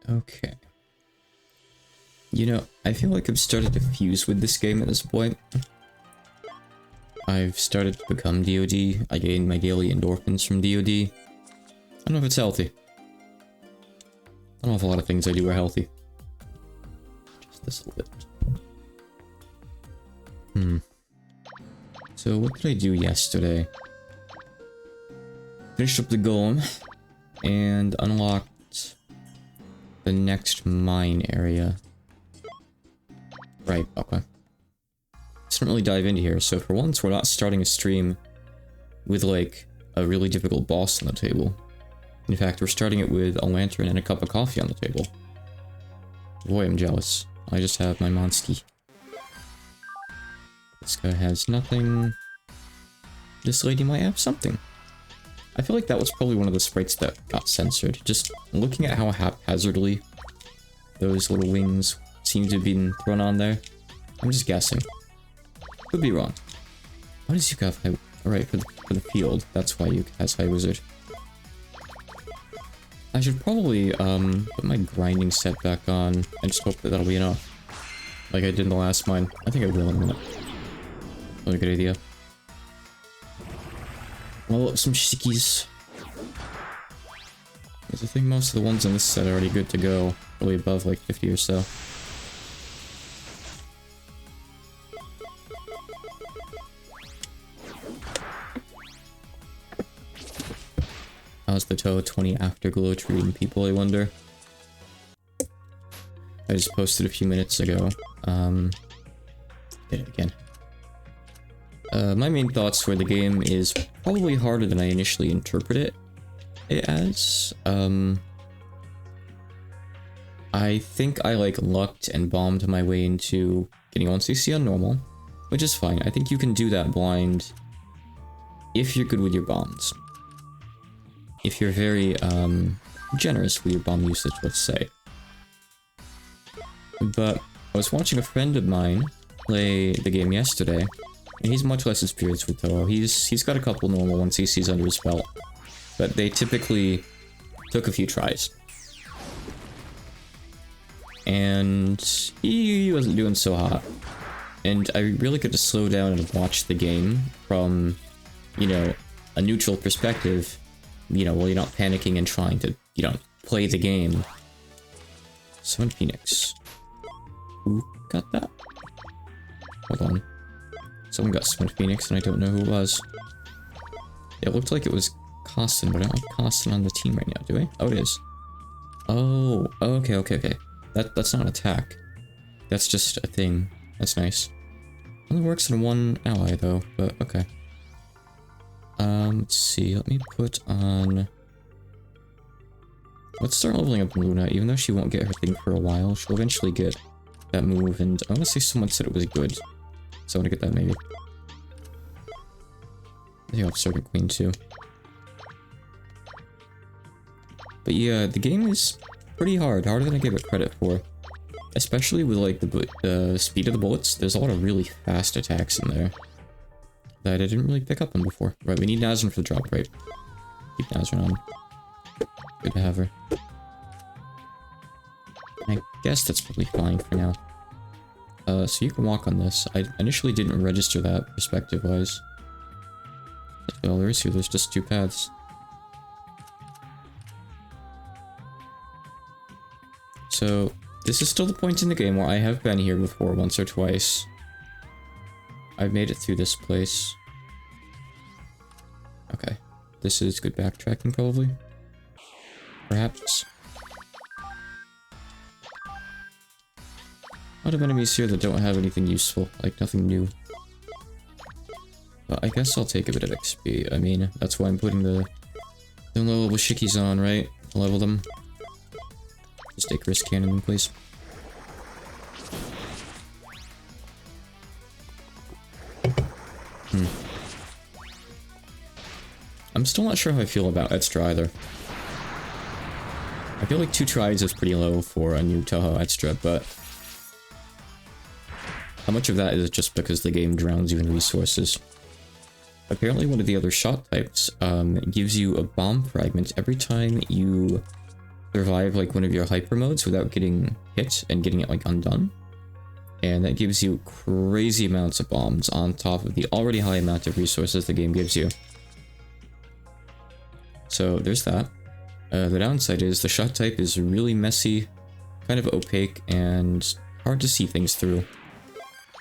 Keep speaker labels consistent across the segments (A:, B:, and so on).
A: Okay. You know, I feel like I've started to fuse with this game at this point. I've started to become DoD. I gained my daily endorphins from DoD. I don't know if it's healthy. I don't know if a lot of things I do are healthy. Just this a little bit. So what did I do yesterday? Finished up the golem and unlocked the next mine area. Right, okay. Let's not really dive into here. So for once, we're not starting a stream with like a really difficult boss on the table. In fact, we're starting it with a lantern and a cup of coffee on the table. Boy, I'm jealous. I just have my Monsky. This guy has nothing. This lady might have something. I feel like that was probably one of the sprites that got censored. Just looking at how haphazardly those little wings seem to have been thrown on there. I'm just guessing. Could be wrong. Why does Yuka have high... Alright, for the field. That's why Yuka has High Wizard. I should probably, put my grinding set back on and just hope that that'll be enough. Like I did in the last mine. I think I will in a minute. That's a good idea. Roll up some shikis. Because I think most of the ones on this set are already good to go. Probably above like 50 or so. How's the Toe 20 Afterglow treating people, I wonder? I just posted a few minutes ago. Did it again. My main thoughts were the game is probably harder than I initially interpreted it as. I think I like lucked and bombed my way into getting 1cc on normal, which is fine. I think you can do that blind if you're good with your bombs. If you're very generous with your bomb usage, let's say. But I was watching a friend of mine play the game yesterday, and he's much less experienced with Toho. He's got a couple normal 1cc's under his belt, but they typically took a few tries. And he wasn't doing so hot. And I really got to slow down and watch the game from, you know, a neutral perspective. You know, while you're not panicking and trying to, you know, play the game. Summon Phoenix. Who got that? Hold on. Someone got Summon Phoenix and I don't know who it was. It looked like it was Costin, but I don't have Costin on the team right now, do we? Oh, it is. Oh, okay. That's not an attack. That's just a thing. That's nice. Only works on one ally though, but okay. Let's see, let me put on... Let's start leveling up Luna, even though she won't get her thing for a while. She'll eventually get that move, and I want to say someone said it was good. So I want to get that maybe. I think I'll have Serpent Queen too. But yeah, the game is pretty hard, harder than I give it credit for. Especially with like the speed of the bullets, there's a lot of really fast attacks in there that I didn't really pick up on before. Right, we need Nazrin for the drop, right? Keep Nazrin on. Good to have her. I guess that's probably fine for now. So you can walk on this. I initially didn't register that perspective-wise. Well, there is here, there's just two paths. So, this is still the point in the game where I have been here before once or twice. I've made it through this place. Okay. This is good backtracking, probably. Perhaps. A lot of enemies here that don't have anything useful, like nothing new. But I guess I'll take a bit of XP. I mean, that's why I'm putting the low-level shikis on, right? Level them. Just take Risk Cannon, please. I'm still not sure how I feel about extra either. I feel like 2 tries is pretty low for a new Toho extra, but how much of that is just because the game drowns you in resources? Apparently one of the other shot types gives you a bomb fragment every time you survive like one of your hyper modes without getting hit and getting it like undone. And that gives you crazy amounts of bombs on top of the already high amount of resources the game gives you. So there's that. The downside is the shot type is really messy, kind of opaque, and hard to see things through.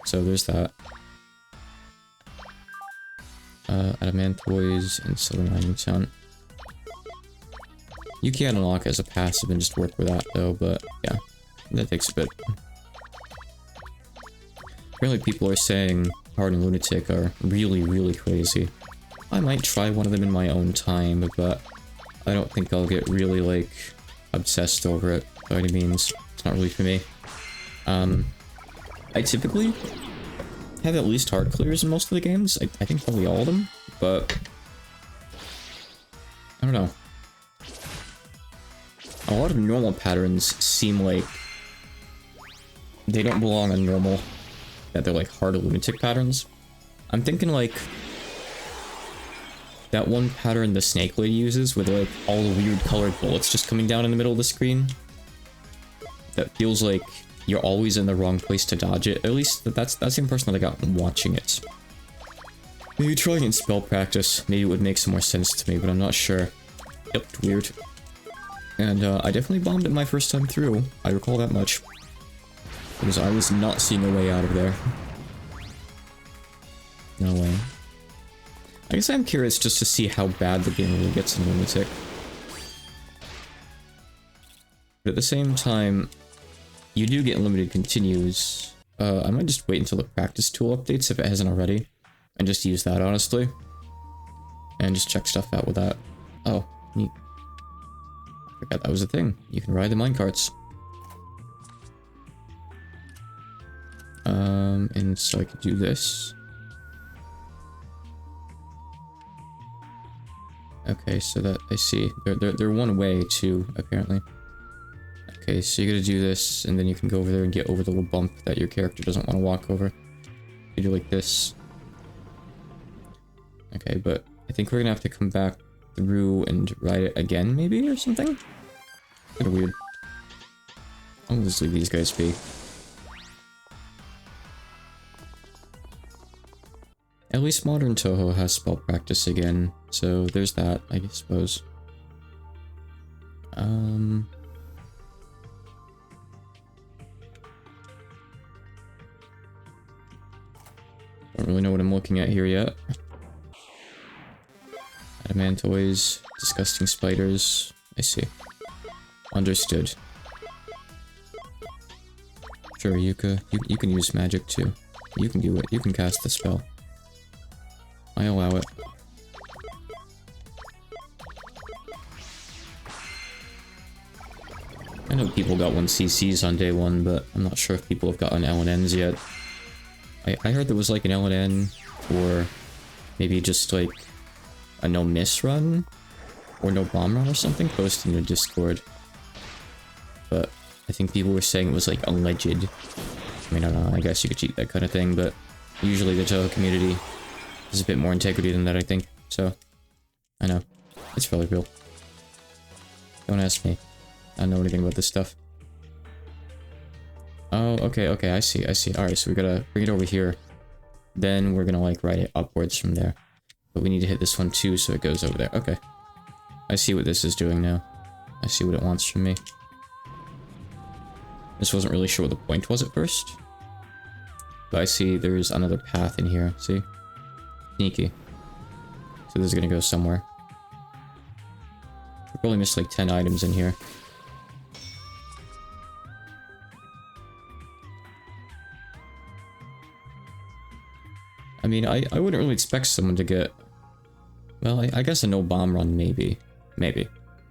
A: So there's that. Adamantoids and Silver Mining Town. You can unlock as a passive and just work with that though, but yeah, that takes a bit. Apparently people are saying Hard and Lunatic are really, really crazy. I might try one of them in my own time, but I don't think I'll get really, like, obsessed over it by any means. It's not really for me. I typically have at least hard clears in most of the games. I think probably all of them, but I don't know. A lot of normal patterns seem like they don't belong on normal, that they're like hard lunatic patterns. I'm thinking like that one pattern the Snake Lady uses with like all the weird colored bullets just coming down in the middle of the screen. That feels like you're always in the wrong place to dodge it. At least that's the impression that I got from watching it. Maybe trying it in spell practice, maybe it would make some more sense to me, but I'm not sure. Yep, weird. And I definitely bombed it my first time through. I recall that much. Because I was not seeing a way out of there. No way. I guess I'm curious just to see how bad the game really gets in Lunatic. But at the same time, you do get limited continues. I might just wait until the practice tool updates if it hasn't already. And just use that, honestly. And just check stuff out with that. Oh, neat. I forgot that was a thing. You can ride the minecarts. And so I could do this. Okay, so that, I see. They're one way, too, apparently. Okay, so you gotta do this, and then you can go over there and get over the little bump that your character doesn't want to walk over. You do like this. Okay, but I think we're gonna have to come back through and ride it again, maybe, or something? Kinda weird. I'll just leave these guys be. At least Modern Touhou has spell practice again, so there's that, I suppose. Don't really know what I'm looking at here yet. Adamantoids, disgusting spiders. I see. Understood. Sure, Yuka, you can use magic too. You can do it. You can cast the spell. I allow it. I know people got 1CCs on day 1, but I'm not sure if people have gotten LNNs yet. I heard there was like an LNN, or maybe just like a no miss run, or no bomb run or something posted in the Discord. But I think people were saying it was like alleged. I mean, I don't know, I guess you could cheat that kind of thing, but usually the Touhou community has a bit more integrity than that, I think. So, I know. It's probably real. Don't ask me. I don't know anything about this stuff. Oh, okay, I see. Alright, so we gotta bring it over here. Then we're gonna, like, ride it upwards from there. But we need to hit this one too, so it goes over there. Okay. I see what this is doing now. I see what it wants from me. Just wasn't really sure what the point was at first. But I see there's another path in here, see? Sneaky. So this is gonna go somewhere. We probably missed like 10 items in here. I mean, I wouldn't really expect someone to get... Well, I guess a no bomb run, maybe. Maybe.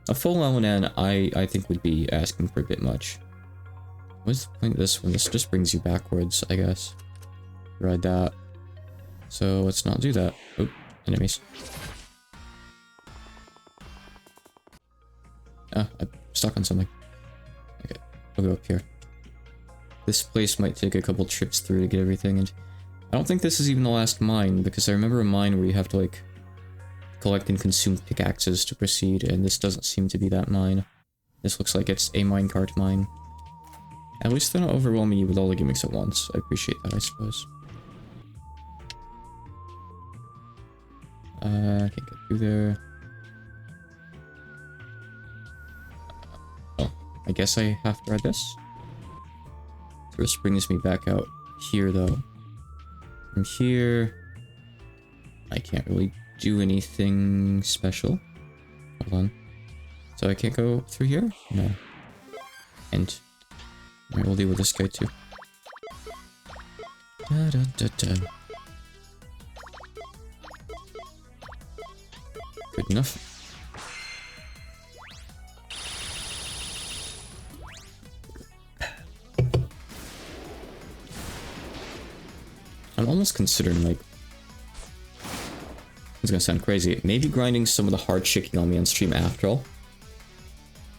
A: A full LNN, I think would be asking for a bit much. What's the point of this one? This just brings you backwards, I guess. Ride that. So let's not do that. Oh, enemies. Ah, I'm stuck on something. Okay, I'll go up here. This place might take a couple trips through to get everything, and I don't think this is even the last mine, because I remember a mine where you have to, like, collect and consume pickaxes to proceed, and this doesn't seem to be that mine. This looks like it's a minecart mine. At least they're not overwhelming you with all the gimmicks at once. I appreciate that, I suppose. I can't get through there. Oh, I guess I have to ride this. First brings me back out here, though. From here, I can't really do anything special. Hold on. So I can't go through here? No. And alright, we'll deal with this guy too. Da, da, da, da. Good enough. I'm almost considering, like, it's gonna sound crazy, maybe grinding some of the hard shaking on me on stream after all.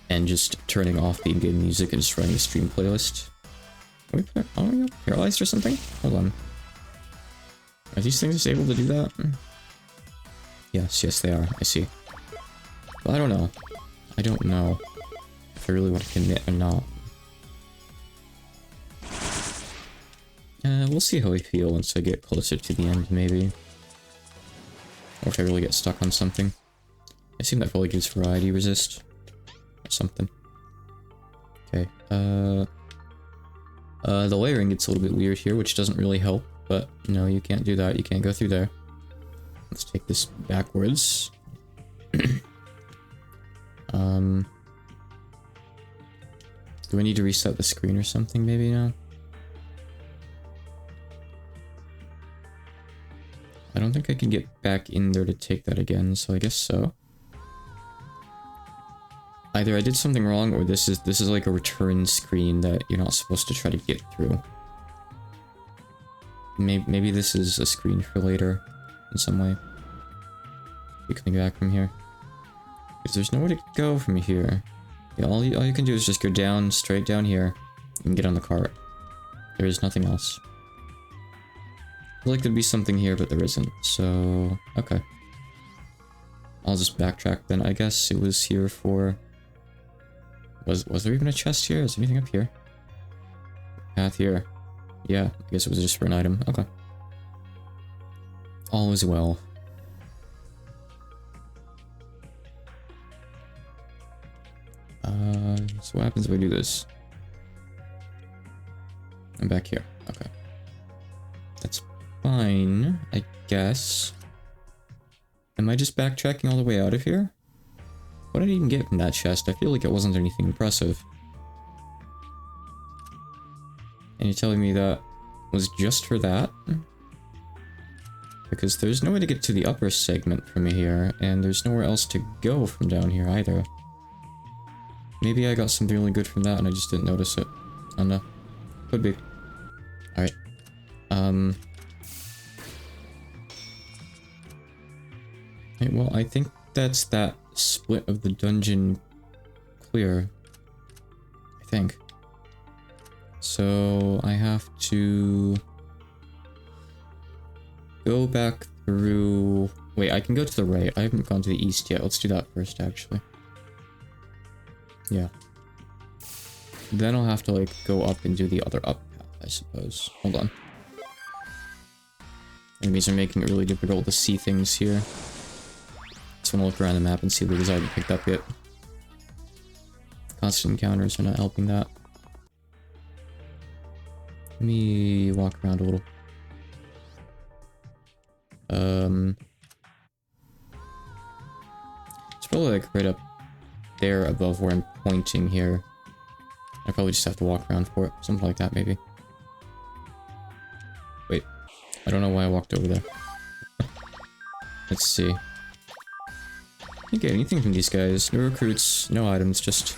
A: And just turning off the in-game music and just running a stream playlist. Are we paralyzed or something? Hold on. Are these things able to do that? Yes, yes they are. I see. Well, I don't know. I don't know if I really want to commit or not. We'll see how I feel once I get closer to the end, maybe. Or if I really get stuck on something. I assume that probably gives variety resist. Or something. Okay, the layering gets a little bit weird here, which doesn't really help, but no, you can't do that, you can't go through there. Let's take this backwards. Do I need to reset the screen or something maybe now? I don't think I can get back in there to take that again, so I guess so. Either I did something wrong, or this is like a return screen that you're not supposed to try to get through. Maybe this is a screen for later, in some way. You're coming back from here. Because there's nowhere to go from here. Yeah, all you can do is just go down, straight down here, and get on the cart. There is nothing else. I feel like there'd be something here, but there isn't, so... okay. I'll just backtrack then. I guess it was here for... Was there even a chest here? Is there anything up here? Path here. Yeah, I guess it was just for an item. Okay. All is well. So what happens if I do this? I'm back here. Okay. That's fine, I guess. Am I just backtracking all the way out of here? What did I even get from that chest? I feel like it wasn't anything impressive. And you're telling me that was just for that? Because there's no way to get to the upper segment from here, and there's nowhere else to go from down here either. Maybe I got something really good from that and I just didn't notice it. I don't know. Could be. Alright. Okay, well, I think that's that split of the dungeon clear. I think. So I have to go back through... Wait, I can go to the right. I haven't gone to the east yet. Let's do that first, actually. Yeah. Then I'll have to, like, go up and do the other up path, I suppose. Hold on. Enemies are making it really difficult to see things here. Just want to look around the map and see what I haven't picked up yet. Constant encounters are not helping that. Let me walk around a little. It's probably like right up there above where I'm pointing here. I probably just have to walk around for it. Something like that, maybe. Wait. I don't know why I walked over there. Let's see. Can't get anything from these guys. No recruits, no items, just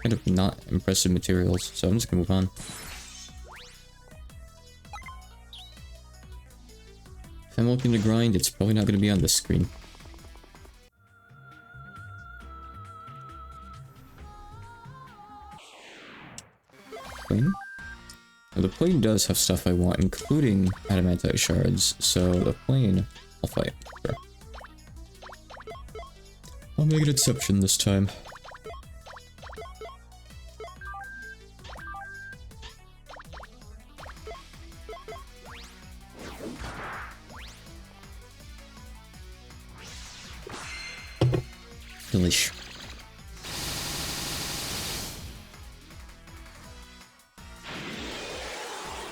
A: kind of not impressive materials. So I'm just gonna move on. If I'm looking to grind, it's probably not gonna be on this screen. Plane? Well, the plane does have stuff I want, including adamantite shards, so the plane I'll fight. Sure. I'll make an exception this time. Delish.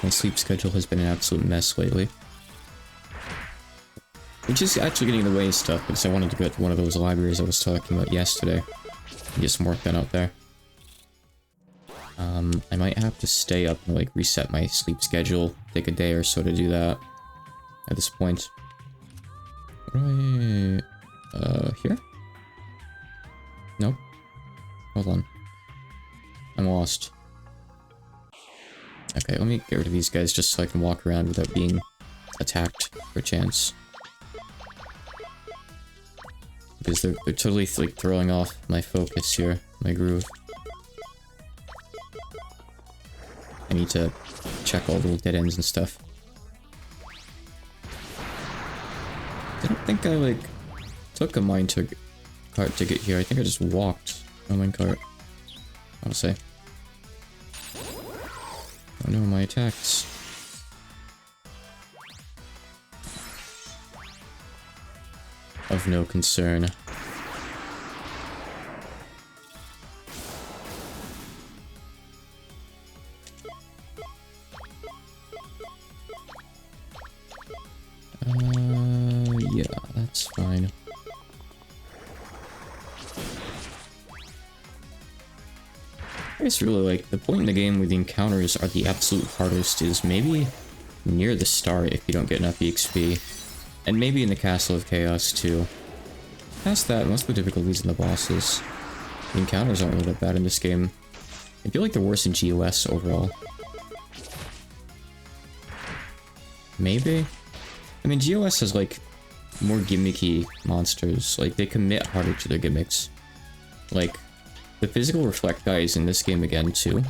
A: My sleep schedule has been an absolute mess lately. Which is actually getting in the way of stuff, because I wanted to go to one of those libraries I was talking about yesterday. And get some work done out there. I might have to stay up and, like, reset my sleep schedule. Take a day or so to do that. At this point. What do I... here? Nope. Hold on. I'm lost. Okay, let me get rid of these guys just so I can walk around without being attacked for a chance. Because they're totally, like, throwing off my focus here, my groove. I need to check all the little dead ends and stuff. I don't think I, like, took a mine cart to get here. I think I just walked a mine cart. I want to say. Oh no, my attacks. Of no concern. Yeah, that's fine. I guess really, like, the point in the game where the encounters are the absolute hardest is maybe near the start if you don't get enough EXP. And maybe in the Castle of Chaos, too. Past that, most of the difficulties in the bosses. The encounters aren't really that bad in this game. I feel like they're worse in GOS overall. Maybe? I mean, GOS has, like, more gimmicky monsters. Like, they commit harder to their gimmicks. Like, the physical reflect guy is in this game again, too.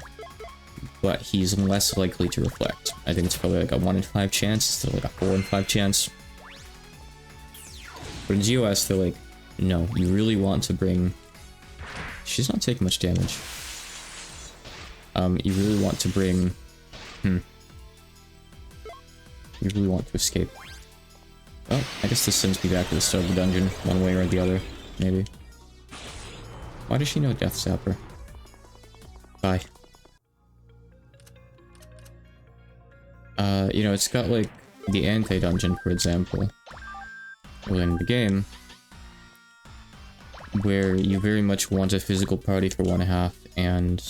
A: But he's less likely to reflect. I think it's probably like a 1 in 5 chance instead of like a 4 in 5 chance. But in GOS, they're like, no, you really want to bring... She's not taking much damage. You really want to bring... You really want to escape. Well, I guess this sends me back to the start of the dungeon, one way or the other, maybe. Why does she know Death Zapper? Bye. You know, it's got, like, the anti-dungeon, for example, within the game, where you very much want a physical party for one half and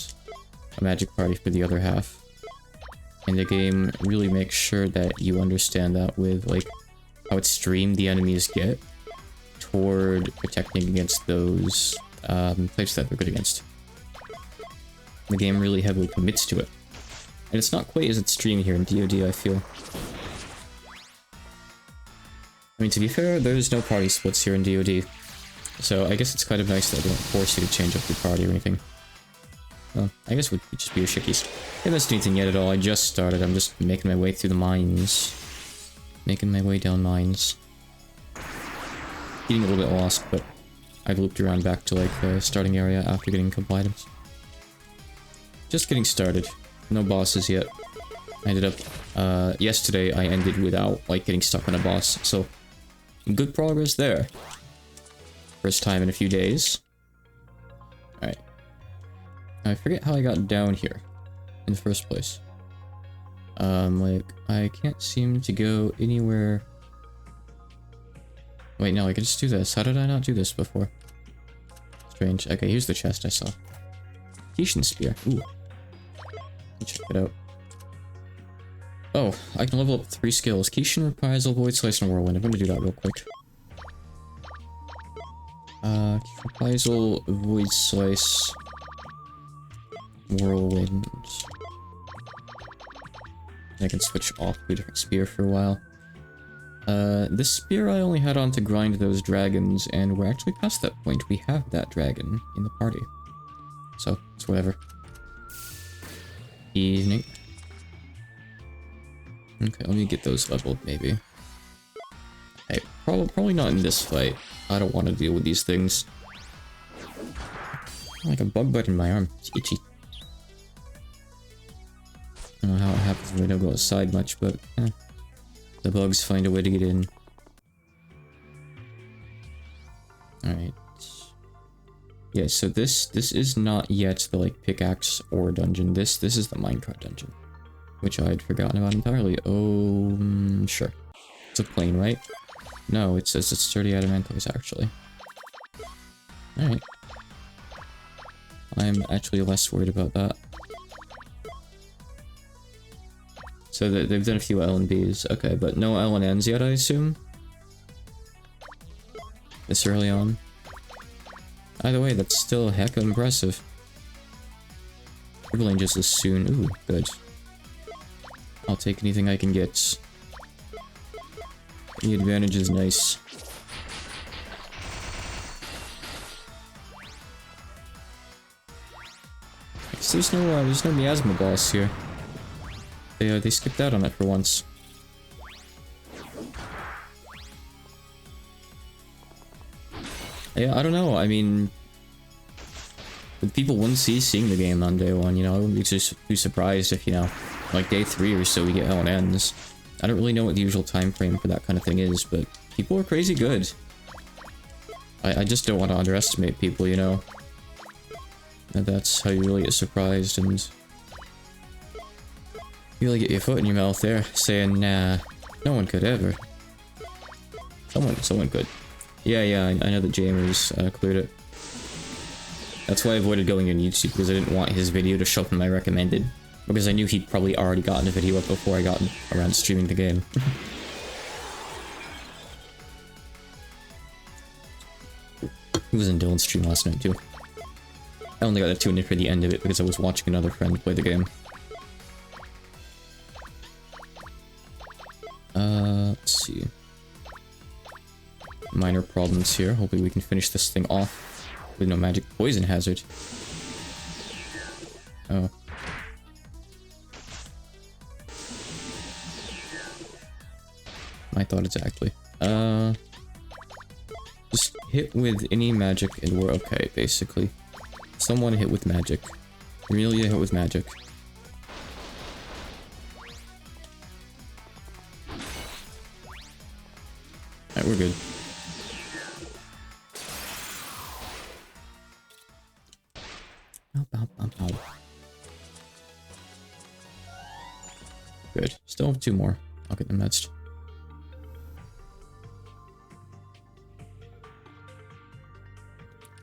A: a magic party for the other half. And the game really makes sure that you understand that with, like, how extreme the enemies get toward protecting against those types that they're good against. The game really heavily commits to it. And it's not quite as extreme here in DoD, I feel. I mean, to be fair, there's no party splits here in DoD. So I guess it's kind of nice that they don't force you to change up your party or anything. Well, I guess we'd just be your shickies. I haven't missed anything yet at all, I just started, I'm just making my way through the mines. Making my way down mines. Getting a little bit lost, but I've looped around back to, like, the starting area after getting a couple items. Just getting started. No bosses yet. I ended up, yesterday I ended without, like, getting stuck on a boss, so good progress there. First time in a few days. Alright. I forget how I got down here in the first place. Like, I can't seem to go anywhere. Wait, no, I can just do this. How did I not do this before? Strange. Okay, here's the chest I saw. Kishin Spear. Ooh. Check it out. Oh, I can level up 3 skills. Kishin, Reprisal, Void Slice, and Whirlwind. I'm gonna do that real quick. Reprisal, Void Slice, Whirlwind. I can switch off to a different spear for a while. This spear I only had on to grind those dragons, and we're actually past that point. We have that dragon in the party. So, it's whatever. Evening. Okay, let me get those leveled, maybe. Hey, probably not in this fight. I don't want to deal with these things. Like a bug bite in my arm. It's itchy. I don't know how it happens when I don't go outside much, but the bugs find a way to get in. Alright. Yeah, so this is not yet the like pickaxe ore dungeon. This is the minecart dungeon, which I had forgotten about entirely. Oh, sure. It's a plane, right? No, it says it's sturdy adamantoise actually. All right. I'm actually less worried about that. So they've done a few L and Bs, okay, but no L and Ns yet, I assume. This early on. Either way, that's still hecka impressive. Dribbling just as soon. Ooh, good. I'll take anything I can get. The advantage is nice. There's no miasma boss here. They skipped out on it for once. Yeah, I don't know. I mean, people wouldn't see seeing the game on day one. You know, I wouldn't be too surprised if, you know, like day 3 or so we get L&Ns. I don't really know what the usual time frame for that kind of thing is, but people are crazy good. I just don't want to underestimate people, you know. And that's how you really get surprised and you really get your foot in your mouth there, saying, nah, no one could ever. Someone could. Yeah, I know that Jamers cleared it. That's why I avoided going on YouTube, because I didn't want his video to show up in my recommended. Because I knew he'd probably already gotten a video up before I got around streaming the game. He was in Dylan's stream last night too. I only got to tune in for the end of it because I was watching another friend play the game. Let's see. Minor problems here. Hopefully we can finish this thing off with no magic poison hazard. Oh. My thought exactly. Just hit with any magic and we're okay, basically. Someone hit with magic. Amelia hit with magic. Alright, we're good. Good. Still have 2 more. I'll get them next.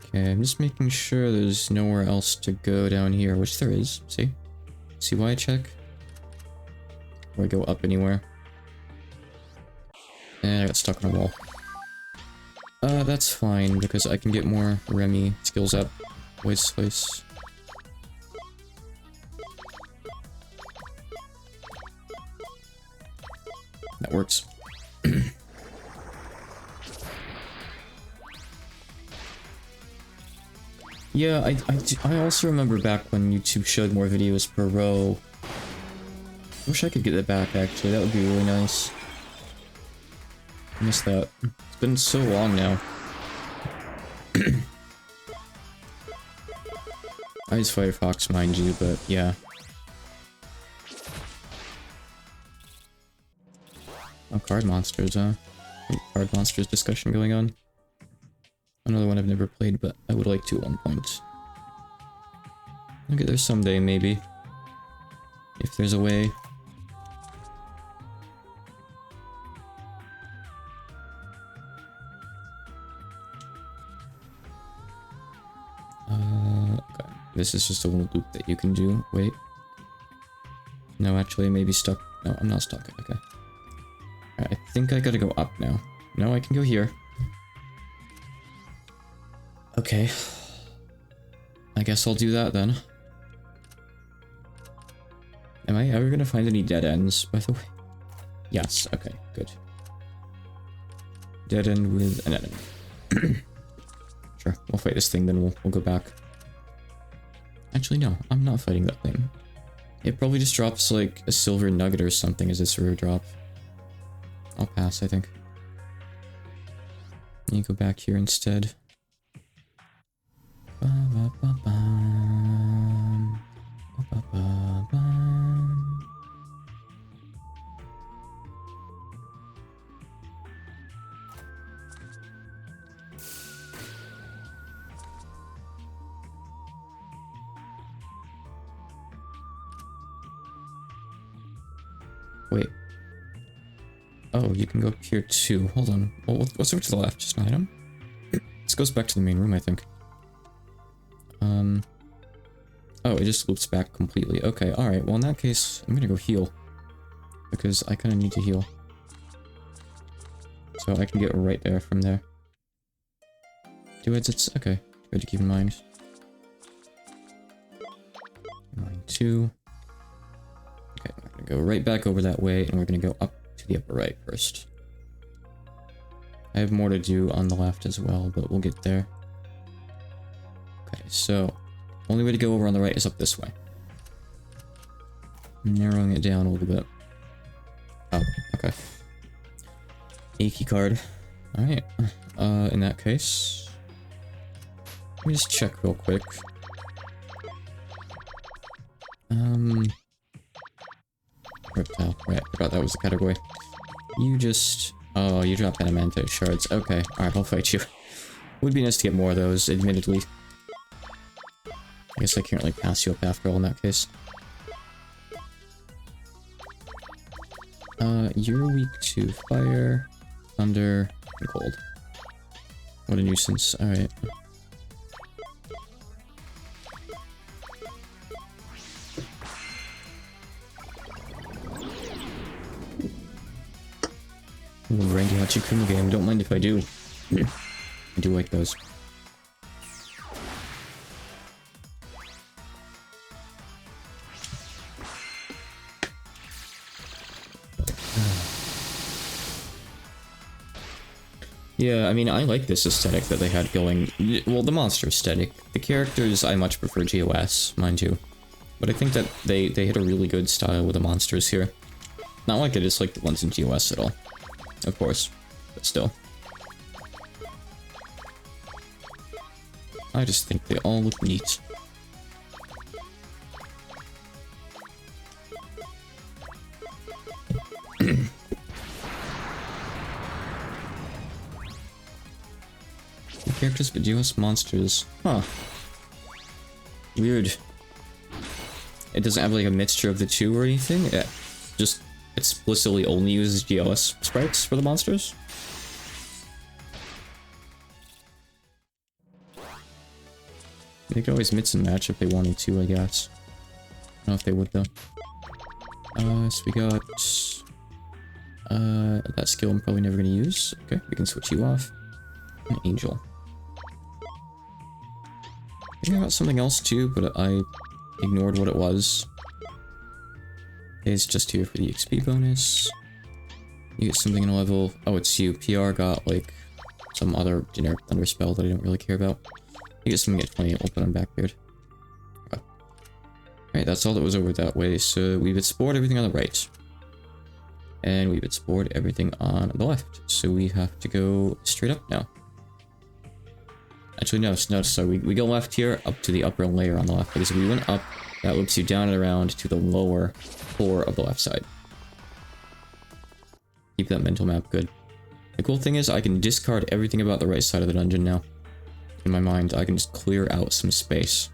A: Okay, I'm just making sure there's nowhere else to go down here, which there is. See? See why I check? Or I go up anywhere. And I got stuck on a wall. That's fine, because I can get more Remy skills up. Void Slice. That works. Yeah, I also remember back when YouTube showed more videos per row. I wish I could get that back, actually. That would be really nice. I miss that. It's been so long now. I use Firefox, mind you, but yeah. Oh, card monsters, huh? Card monsters discussion going on. Another one I've never played, but I would like to at one point. I'll get there someday, maybe. If there's a way. Okay. This is just a little loop that you can do. Wait. No, actually, I may be stuck. No, I'm not stuck. Okay. Alright, I think I gotta go up now. No, I can go here. Okay. I guess I'll do that then. Am I ever gonna find any dead ends, by the way? Yes, okay, good. Dead end with an enemy. Sure, we'll fight this thing, then we'll go back. Actually, no, I'm not fighting that thing. It probably just drops like a silver nugget or something as its rare drop. I'll pass, I think. You go back here instead. Wait. Oh, you can go up here too. Hold on. Well, what's over to the left? Just an item? This goes back to the main room, I think. Oh, it just loops back completely. Okay, alright. Well, in that case, I'm gonna go heal. Because I kinda need to heal. So I can get right there from there. 2 exits? Okay. Good to keep in mind. Line 2. Okay, I'm gonna go right back over that way, and we're gonna go up to the upper right first. I have more to do on the left as well, but we'll get there. Okay, so only way to go over on the right is up this way. I'm narrowing it down a little bit. Oh, okay. A key card. Alright. In that case, let me just check real quick. Reptile. Right, I forgot that was the category. You just... Oh, you dropped adamantite shards. Okay, alright, I'll fight you. Would be nice to get more of those, admittedly. I guess I can't really pass you up after all in that case. You're weak to fire, thunder, and cold. What a nuisance. Alright. Ooh, Randy Hachikumo game. Don't mind if I do. I do like those. Yeah, I mean, I like this aesthetic that they had going. Well, the monster aesthetic. The characters, I much prefer GOS, mind you. But I think that they hit a really good style with the monsters here. Not like I dislike the ones in GOS at all. Of course. But still. I just think they all look neat. Characters but GOS monsters. Huh. Weird. It doesn't have like a mixture of the two or anything? It just explicitly only uses GOS sprites for the monsters? They could always mix and match if they wanted to, I guess. I don't know if they would though. So we got... that skill I'm probably never gonna use. Okay, we can switch you off. An angel. I think I got something else too, but I ignored what it was. It's just here for the XP bonus. You get something in a level. Oh, it's you. PR got like some other generic thunder spell that I don't really care about. You get something at 28, we'll put on Backbeard. Okay. Alright, that's all that was over that way. So we've explored everything on the right. And we've explored everything on the left. So we have to go straight up now. Actually, no, so we go left here, up to the upper layer on the left, because if we went up, that loops you down and around to the lower floor of the left side. Keep that mental map good. The cool thing is, I can discard everything about the right side of the dungeon now. In my mind, I can just clear out some space.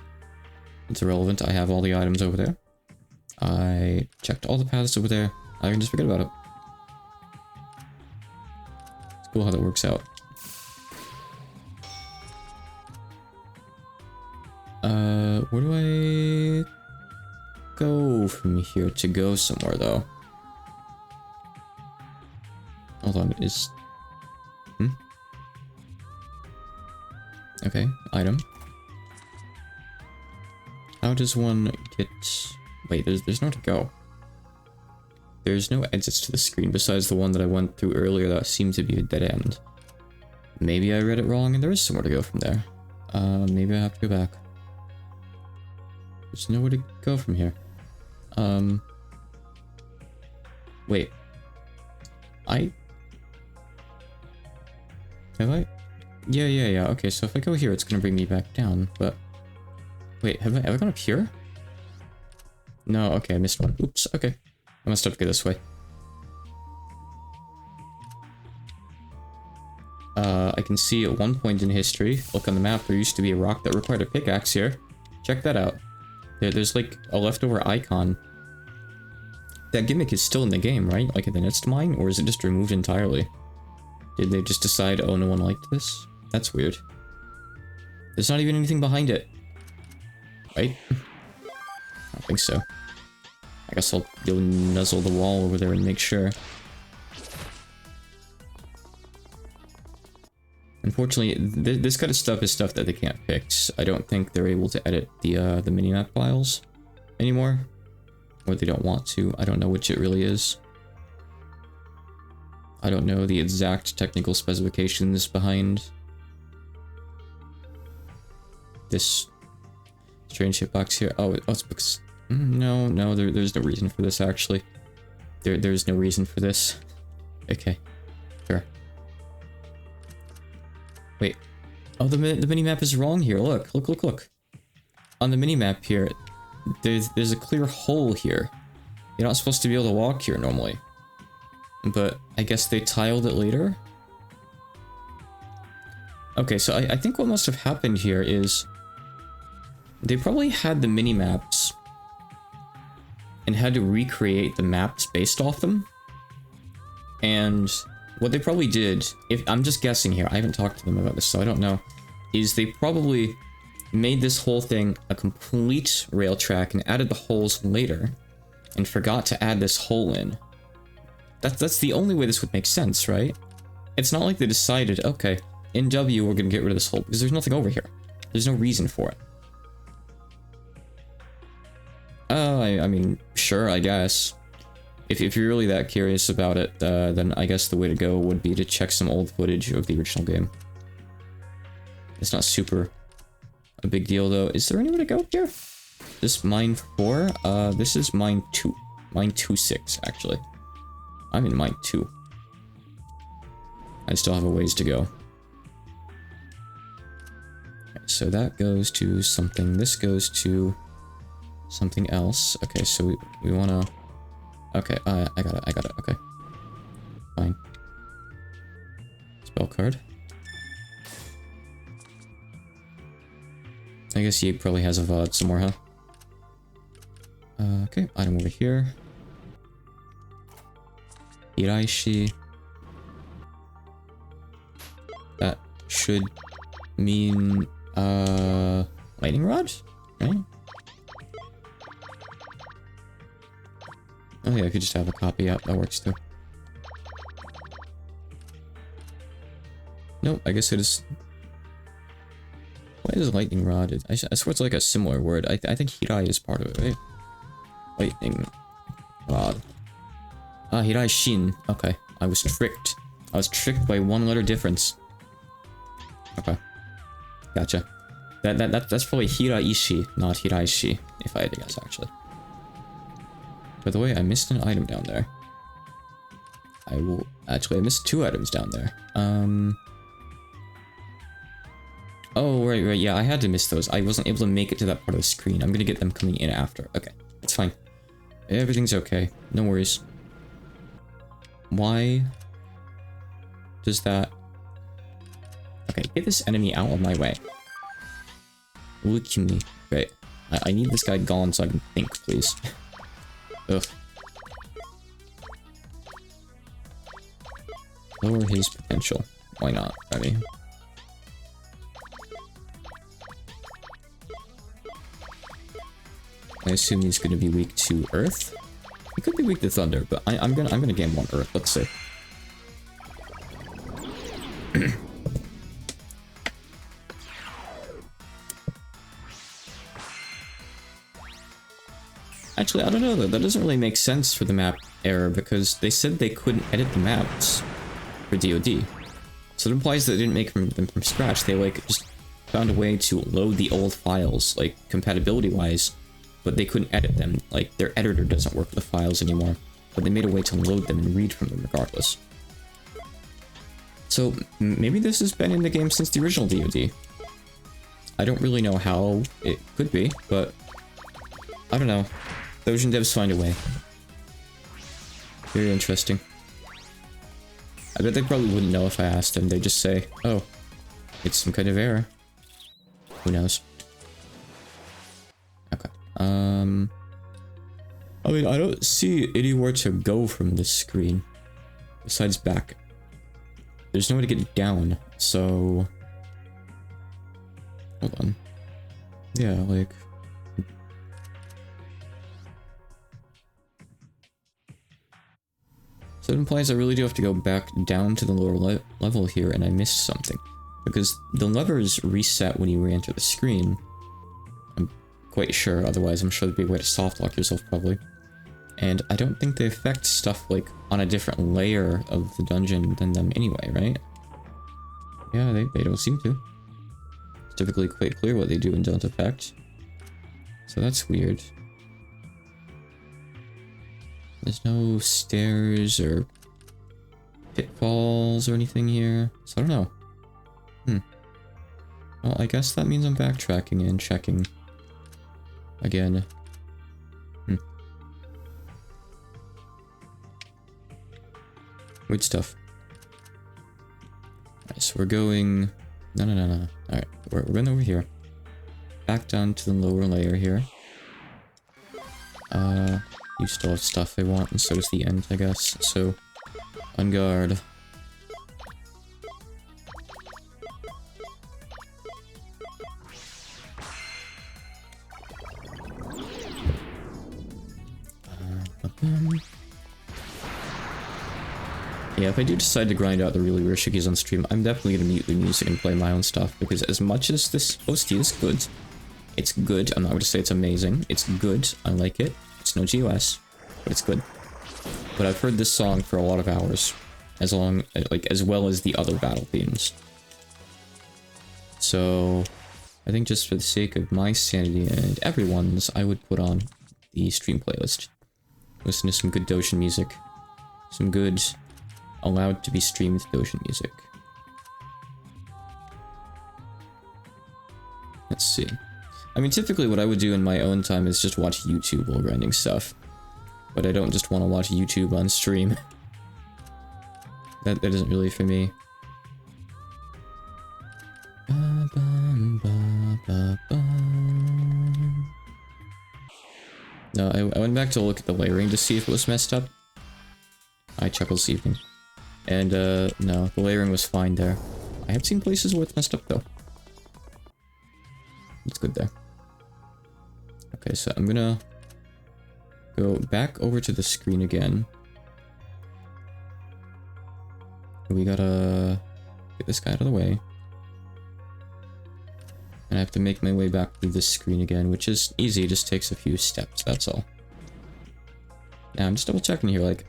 A: It's irrelevant, I have all the items over there. I checked all the paths over there, I can just forget about it. It's cool how that works out. Where do I go from here to go somewhere, though? Hold on, is... Okay, item. How does one get... Wait, there's nowhere to go. There's no exits to the screen besides the one that I went through earlier that seemed to be a dead end. Maybe I read it wrong and there is somewhere to go from there. Maybe I have to go back. There's nowhere to go from here. Wait. Have I? Yeah. Okay, so if I go here, it's gonna bring me back down, but... Wait, have I gone up here? No, okay, I missed one. Oops, okay. I must have to go this way. I can see at one point in history, look on the map, there used to be a rock that required a pickaxe here. Check that out. There's like a leftover icon that gimmick is still in the game, right? Like in the next mine, or is it just removed entirely? Did they just decide, oh, no one liked this? That's weird. There's not even anything behind it. Right? I don't think so. I guess I'll go nuzzle the wall over there and make sure. Unfortunately, this kind of stuff is stuff that they can't fix. I don't think they're able to edit the minimap files anymore. Or they don't want to. I don't know which it really is. I don't know the exact technical specifications behind this strange hitbox here. Oh, it's because... No, there's no reason for this, actually. There's no reason for this. Okay. Sure. Wait. Oh, the minimap is wrong here. Look. On the minimap here, there's a clear hole here. You're not supposed to be able to walk here normally. But I guess they tiled it later? Okay, so I think what must have happened here is they probably had the mini-maps and had to recreate the maps based off them. And what they probably did, if I'm just guessing here, I haven't talked to them about this, so I don't know, is they probably made this whole thing a complete rail track and added the holes later and forgot to add this hole in. That's the only way this would make sense, right? It's not like they decided, okay, in W we're gonna get rid of this hole, because there's nothing over here. There's no reason for it. I mean, sure, I guess. If you're really that curious about it, then I guess the way to go would be to check some old footage of the original game. It's not super a big deal, though. Is there anywhere to go here? This mine 4? This is mine 2. Mine 2-6, actually. I'm in mine 2. I still have a ways to go. Okay, so that goes to something. This goes to something else. Okay, so we wanna... Okay, I got it, okay. Fine. Spell card. I guess he probably has a VOD somewhere, huh? Okay, item over here. Hiraishi. That should mean, lightning rod? Right? Oh yeah, I could just have a copy out. That works too. Nope, I guess it is... Why is lightning rod? I swear it's like a similar word. I think Hirai is part of it, right? Lightning rod. Ah, Hirai Shin. Okay, I was tricked. I was tricked by one letter difference. Okay, gotcha. That's probably Hiraishi, not Hiraishi, if I had to guess, actually. By the way, I missed an item down there. I missed 2 items down there. Oh, right, yeah, I had to miss those. I wasn't able to make it to that part of the screen. I'm gonna get them coming in after. Okay, it's fine. Everything's okay. No worries. Why does that... Okay, get this enemy out of my way. Look at me. Right. I need this guy gone so I can think, please. Ugh. Lower his potential. Why not? I mean... I assume he's gonna be weak to Earth? He could be weak to Thunder, but I'm gonna gamble on Earth. Let's see. Actually, I don't know though. That doesn't really make sense for the map error because they said they couldn't edit the maps for DoD. So it implies that they didn't make them from scratch. They like just found a way to load the old files, like compatibility-wise, but they couldn't edit them. Like their editor doesn't work with the files anymore, but they made a way to load them and read from them regardless. So maybe this has been in the game since the original DoD. I don't really know how it could be, but I don't know. The Ocean devs find a way. Very interesting. I bet they probably wouldn't know if I asked them. They'd just say, oh, it's some kind of error. Who knows? Okay. I mean, I don't see anywhere to go from this screen. Besides back. There's nowhere to get down, so... Hold on. Yeah, like... So it implies I really do have to go back down to the lower level here, and I missed something. Because the levers reset when you re-enter the screen. I'm quite sure, otherwise I'm sure there'd be a way to soft lock yourself, probably. And I don't think they affect stuff, like, on a different layer of the dungeon than them anyway, right? Yeah, they don't seem to. It's typically quite clear what they do and don't affect. So that's weird. There's no stairs or pitfalls or anything here, so I don't know. Well, I guess that means I'm backtracking and checking again. Weird stuff. Alright, so we're going... No. Alright, we're going over here. Back down to the lower layer here. You still have stuff I want, and so does the end, I guess. So, on guard. Yeah, if I do decide to grind out the really rare shiggies on stream, I'm definitely gonna mute the music and play my own stuff, because as much as this OST is good, it's good. I'm not gonna say it's amazing. It's good. I like it. It's no GOS, but it's good. But I've heard this song for a lot of hours, as well as the other battle themes. So, I think just for the sake of my sanity and everyone's, I would put on the stream playlist. Listen to some good Doshin music. Some good, allowed to be streamed Doshin music. Let's see. I mean, typically what I would do in my own time is just watch YouTube while grinding stuff. But I don't just want to watch YouTube on stream. That isn't really for me. No, I went back to look at the layering to see if it was messed up. I chuckled this evening. And, no, the layering was fine there. I have seen places where it's messed up, though. It's good there. Okay, so I'm gonna go back over to the screen again. We gotta get this guy out of the way. And I have to make my way back through this screen again, which is easy, it just takes a few steps, that's all. Now, I'm just double checking here, like...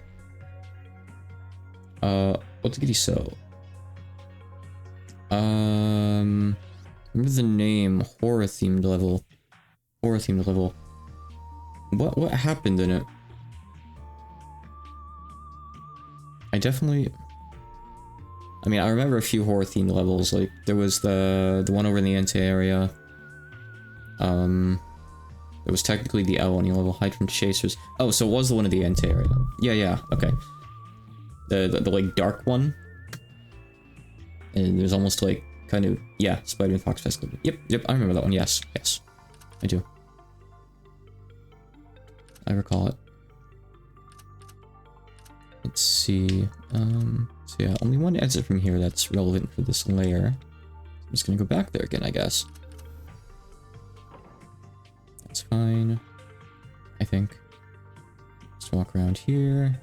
A: what did he sew? Remember the name, horror-themed level. Horror-themed level. What happened in it? I definitely... I mean, I remember a few horror-themed levels, like, there was the one over in the Entei area. It was technically the L1 level, Hide from Chasers. Oh, so it was the one in the Entei area. Yeah, okay. The like, dark one. And there's almost, like, kind of, yeah, Spider and Fox Festival. Yep, I remember that one, yes, I do. I recall it. Let's see, so yeah, only one exit from here that's relevant for this layer. I'm just gonna go back there again, I guess. That's fine, I think. Just walk around here.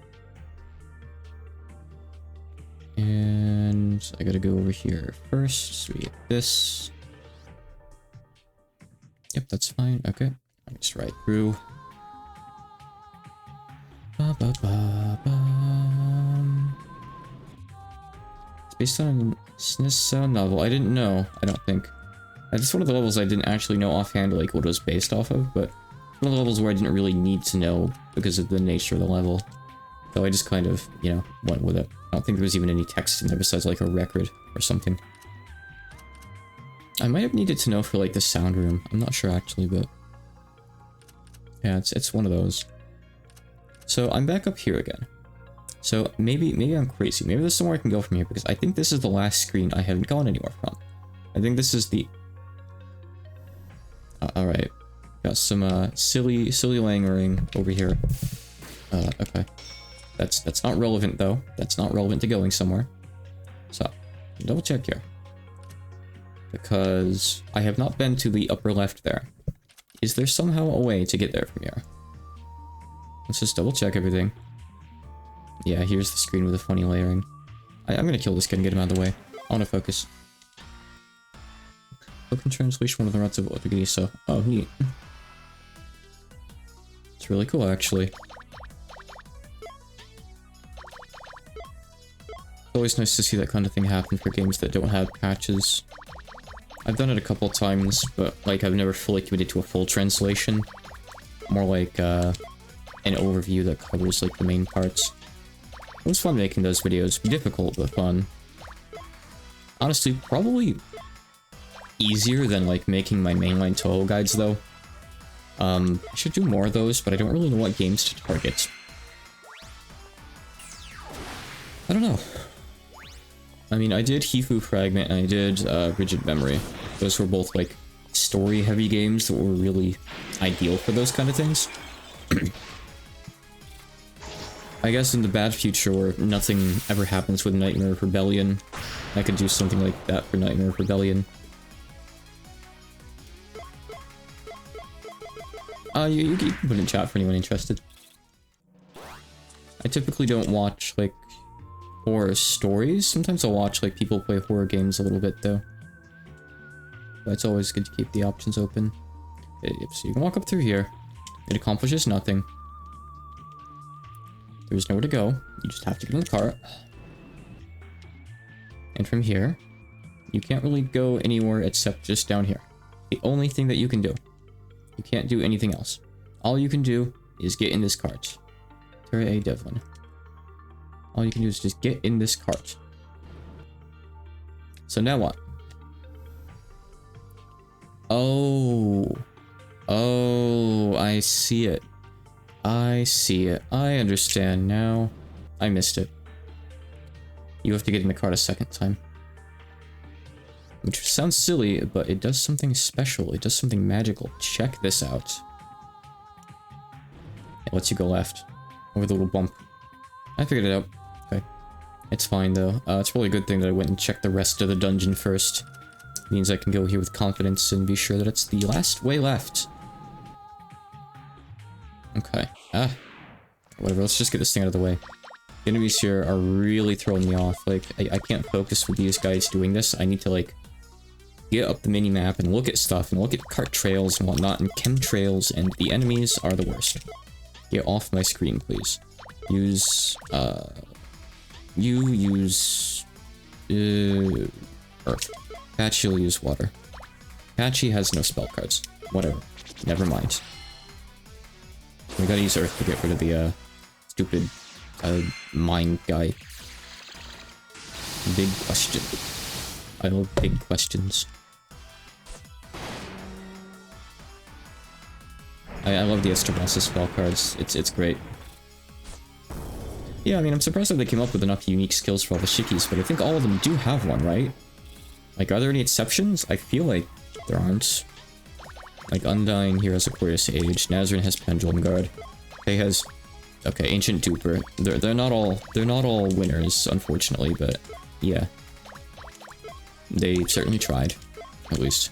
A: And I gotta go over here first, so we get this. Yep, that's fine, okay. I'm just right through. It's based on a SNES novel. I didn't know, I don't think. That's one of the levels I didn't actually know offhand, like, what it was based off of, but one of the levels where I didn't really need to know because of the nature of the level. So I just kind of, you know, went with it. I don't think there was even any text in there besides, like, a record or something. I might have needed to know for, like, the sound room. I'm not sure, actually, but... yeah, it's one of those. So, I'm back up here again. So, maybe I'm crazy. Maybe there's somewhere I can go from here, because I think this is the last screen I haven't gone anywhere from. I think this is the... alright. Got some silly Langering over here. Okay. That's not relevant though. That's not relevant to going somewhere. So, double check here. Because I have not been to the upper left there. Is there somehow a way to get there from here? Let's just double check everything. Yeah, here's the screen with the funny layering. I'm gonna kill this kid and get him out of the way. I wanna focus. Open translation, one of the routes of Otogi, so. Oh, neat. It's really cool, actually. It's always nice to see that kind of thing happen for games that don't have patches. I've done it a couple times, but like I've never fully committed to a full translation. More like an overview that covers like the main parts. It was fun making those videos. Difficult, but fun. Honestly, probably easier than like making my mainline Toho guides though. I should do more of those, but I don't really know what games to target. I don't know. I mean, I did Hifu Fragment and I did Rigid Memory. Those were both like story-heavy games that were really ideal for those kind of things. I guess in the bad future where nothing ever happens with Nightmare of Rebellion, I could do something like that for Nightmare of Rebellion. You can put in chat for anyone interested. I typically don't watch, like, horror stories. Sometimes I'll watch, like, people play horror games a little bit, though. But it's always good to keep the options open. So you can walk up through here. It accomplishes nothing. There's nowhere to go. You just have to get in the cart. And from here, you can't really go anywhere except just down here. The only thing that you can do. You can't do anything else. All you can do is get in this cart. Terra A. Devlin. All you can do is just get in this cart. So now what? Oh. Oh, I see it. I see it. I understand now. I missed it. You have to get in the cart a second time. Which sounds silly, but it does something special. It does something magical. Check this out. It lets you go left. Over the little bump. I figured it out. Okay. It's fine, though. It's probably a good thing that I went and checked the rest of the dungeon first. Means I can go here with confidence and be sure that it's the last way left. Okay. Whatever, let's just get this thing out of the way. The enemies here are really throwing me off. Like, I can't focus with these guys doing this. I need to, like, get up the mini-map and look at stuff and look at cart trails and whatnot and chemtrails, and the enemies are the worst. Get off my screen, please. Use, you use, Earth. Patchy will use water. Patchy has no spell cards. Whatever. Never mind. We gotta use Earth to get rid of the, stupid, mine guy. Big question. I love big questions. I love the Estrabasa spell cards. It's great. Yeah, I mean, I'm surprised that they came up with enough unique skills for all the Shikis, but I think all of them do have one, right? Like, are there any exceptions? I feel like there aren't. Like, Undyne here has Aquarius Age, Nazarene has Pendulum Guard. Faye has... Okay, Ancient Duper. They're not all winners, unfortunately, but yeah. They certainly tried, at least.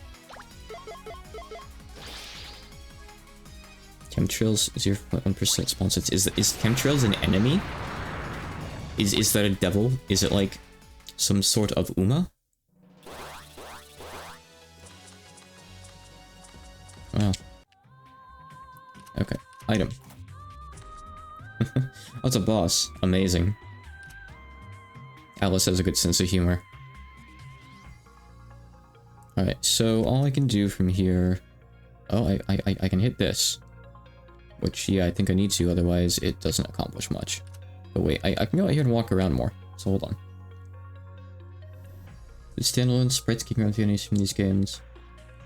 A: Chemtrails 0.1% spawns. Is Chemtrails an enemy? Is that a devil? Is it like some sort of Uma? Well. Okay. Item. That's a boss. Amazing. Alice has a good sense of humor. Alright, so all I can do from here... Oh, I can hit this. Which, yeah, I think I need to, otherwise it doesn't accomplish much. But wait, I can go out here and walk around more. So hold on. The standalone sprites kicking around the enemies from these games.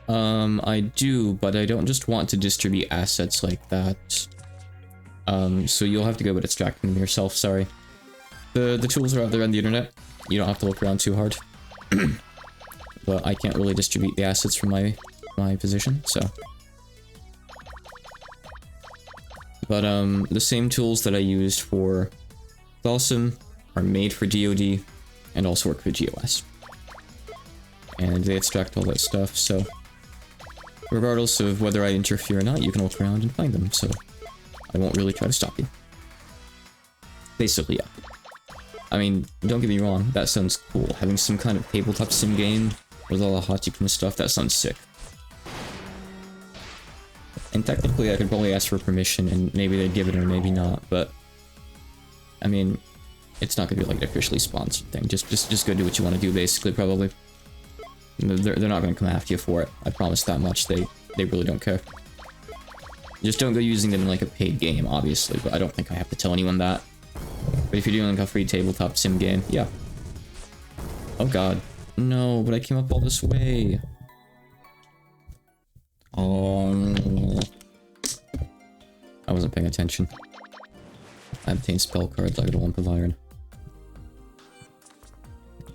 A: I do, but I don't just want to distribute assets like that. So you'll have to go about extracting them yourself, sorry. The tools are out there on the internet. You don't have to look around too hard. But I can't really distribute the assets from my position, so... But the same tools that I used for Thawsome are made for DoD and also work for GOS. And they extract all that stuff, so regardless of whether I interfere or not, you can look around and find them, so I won't really try to stop you. Basically, yeah. I mean, don't get me wrong, that sounds cool. Having some kind of tabletop sim game with all the hotkey and stuff, that sounds sick. And technically, I could probably ask for permission, and maybe they'd give it or maybe not, but I mean, it's not gonna be like an officially sponsored thing. Just go do what you want to do, basically, probably. They're not gonna come after you for it. I promise that much. They really don't care. Just don't go using it in like a paid game, obviously, but I don't think I have to tell anyone that. But if you're doing like a free tabletop sim game, yeah. Oh god. No, but I came up all this way. Oh. I wasn't paying attention. I obtained spell cards, I got a lump of iron.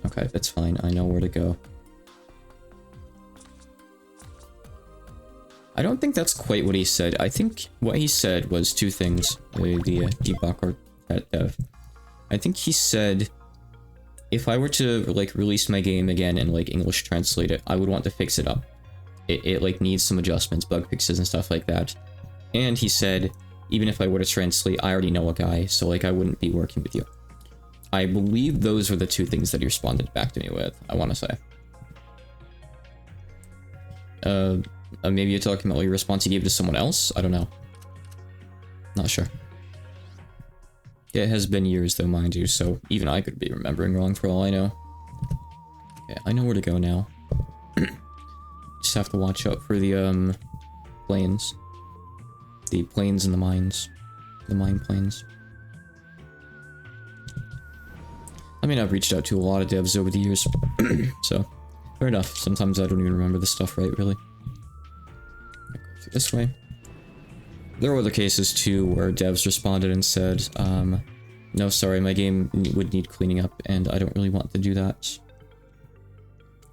A: Okay, that's fine, I know where to go. I don't think that's quite what he said. I think what he said was two things. The debug or dev. I think he said if I were to like release my game again and like English translate it, I would want to fix it up. It like needs some adjustments, bug fixes and stuff like that. And he said even if I were to translate, I already know a guy, so like I wouldn't be working with you. I believe those were the two things that he responded back to me with, I want to say. Maybe you're talking about your response you gave to someone else? I don't know. Not sure. Yeah, it has been years though, mind you, so even I could be remembering wrong for all I know. Okay, I know where to go now. Just have to watch out for the, planes. The planes and the mines. The mine planes. I mean, I've reached out to a lot of devs over the years, so fair enough. Sometimes I don't even remember the stuff right, really. Go through this way. There were other cases too where devs responded and said, no, sorry, my game would need cleaning up, and I don't really want to do that.